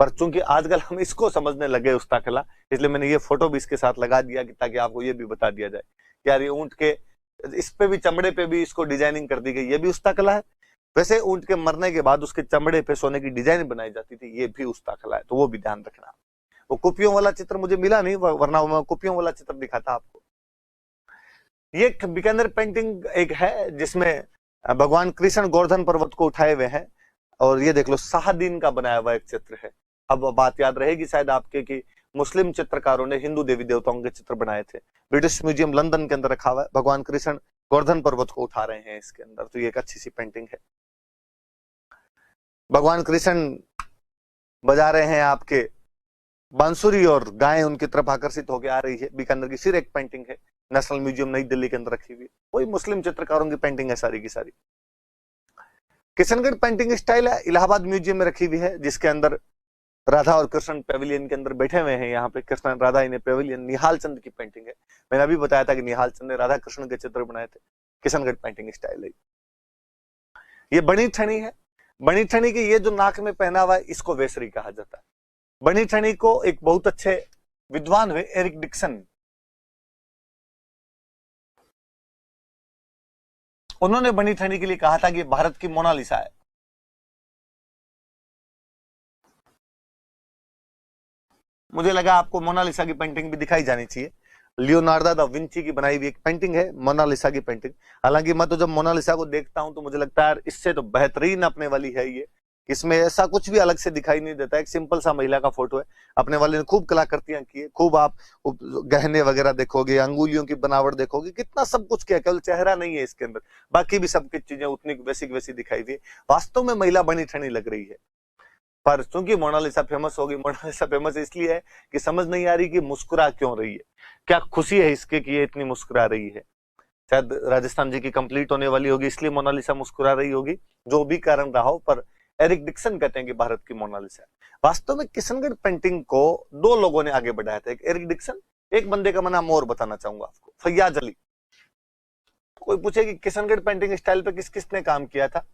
पर चूंकि आजकल हम इसको समझने लगे उस्ता कला, इसलिए मैंने ये फोटो भी इसके साथ लगा दिया कि ताकि आपको ये भी बता दिया जाए कि यार ये ऊंट के इस पे भी, चमड़े पे भी इसको डिजाइनिंग कर दी गई, ये भी उस्ता कला है। वैसे ऊंट के मरने के बाद उसके चमड़े पे सोने की डिजाइन बनाई जाती थी, ये भी उस्ता कला है। तो वो भी ध्यान रखना। वो कुपियों वाला चित्र मुझे मिला नहीं, वरना मैं कुपियों वाला चित्र दिखाता आपको। ये बीकानेर पेंटिंग एक है जिसमें भगवान कृष्ण गोवर्धन पर्वत को उठाए हुए हैं, और ये देख लो शाहदीन का बनाया हुआ एक चित्र है। अब बात याद रहेगी शायद आपके कि मुस्लिम चित्रकारों ने हिंदू देवी देवताओं के चित्र बनाए थे। ब्रिटिश म्यूजियम लंदन के अंदर रखा हुआ है। भगवान कृष्ण गोवर्धन पर्वत को उठा रहे हैं इसके अंदर। तो ये एक अच्छी सी पेंटिंग है। भगवान कृष्ण बजा रहे हैं आपके बांसुरी, और गाय उनकी तरफ आकर्षित होकर आ रही है। बीकानेर की सिर्फ एक पेंटिंग है, नेशनल म्यूजियम नई दिल्ली के अंदर रखी हुई है। वही मुस्लिम चित्रकारों की पेंटिंग है सारी की सारी। किशनगढ़ पेंटिंग स्टाइल है, इलाहाबाद म्यूजियम में रखी हुई है, जिसके अंदर राधा और कृष्ण पेविलियन के अंदर बैठे हुए हैं। यहाँ पे कृष्ण राधा इन पेविलियन। निहाल चंद की पेंटिंग है। मैंने अभी बताया था कि निहाल चंद ने राधा कृष्ण के चित्र बनाए थे। किशनगढ़ पेंटिंग स्टाइल है। ये बनी ठनी है। बनी ठनी की ये जो नाक में पहना हुआ है, इसको वेसरी कहा जाता है। बनी ठनी को एक बहुत अच्छे विद्वान हुए एरिक डिक्सन, उन्होंने बनी ठनी के लिए कहा था कि भारत की मोनालिसा है। मुझे लगा आपको मोनालिसा की पेंटिंग भी दिखाई जानी चाहिए। लियोनार्डो दा विंची की बनाई हुई एक पेंटिंग है, मोनालिसा की पेंटिंग। हालांकि मैं तो जब मोनालिसा को देखता हूं तो मुझे लगता है इससे तो बेहतरीन अपने वाली है ये। इसमें ऐसा कुछ भी अलग से दिखाई नहीं देता। एक सिंपल सा महिला का फोटो है। अपने वाले ने खूब कलाकृतियां की है, खूब आप गहने वगैरह देखोगे, अंगुलियों की बनावट देखोगे, कितना सब कुछ किया। केवल चेहरा नहीं है इसके अंदर, बाकी भी सब कुछ चीजें उतनी वैसी वैसी दिखाई दी। वास्तव में महिला बनी ठनी लग रही है। पर चूंकि मोनालिसा फेमस होगी, मोनालिसा फेमस इसलिए है कि समझ नहीं आ रही कि मुस्कुरा क्यों रही है, क्या खुशी है इसके कि ये इतनी मुस्कुरा रही है। शायद राजस्थान जी की कंप्लीट होने वाली होगी इसलिए मोनालिसा मुस्कुरा रही होगी, जो भी कारण रहा हो। पर एरिक डिक्सन कहते हैं कि भारत की मोनालिसा। वास्तव में किशनगढ़ पेंटिंग को दो लोगों ने आगे बढ़ाया था, एक एरिक डिक्सन, एक बंदे का मैं नाम और बताना चाहूंगा आपको, फैयाज अली। तो कोई पूछे कि किशनगढ़ पेंटिंग स्टाइल पे किस किसने काम किया था,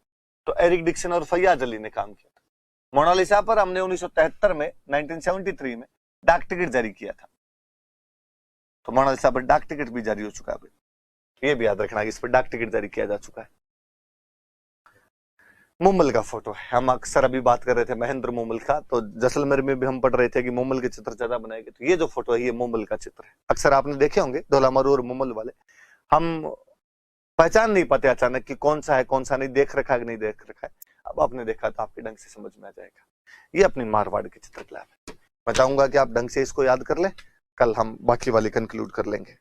तो एरिक डिक्सन और फैयाज अली ने काम किया था। मोनालिसा पर हमने 1973 में 1973 में डाक टिकट जारी किया था, तो मोनालिसा पर डाक टिकट भी जारी हो चुका है। ये भी याद रखना कि इस पर डाक टिकट जारी किया जा चुका है। मुम्बल का फोटो है, हम अक्सर अभी बात कर रहे थे महेंद्र मुम्बल का, तो जैसलमेर में भी हम पढ़ रहे थे कि मुम्बल के चित्र ज्यादा बनाए गए। तो ये जो फोटो है ये मुम्बल का चित्र है, अक्सर आपने देखे होंगे धौलामरू और मुम्बल वाले। हम पहचान नहीं पाते अचानक कि कौन सा है कौन सा नहीं, देख रखा है कि नहीं देख रखा है। अब आपने देखा तो आपके ढंग से समझ में आ जाएगा। ये अपनी मारवाड़ की चित्रकला है। मैं चाहूंगा कि आप ढंग से इसको याद कर लें, कल हम बाकी वाली कंक्लूड कर लेंगे।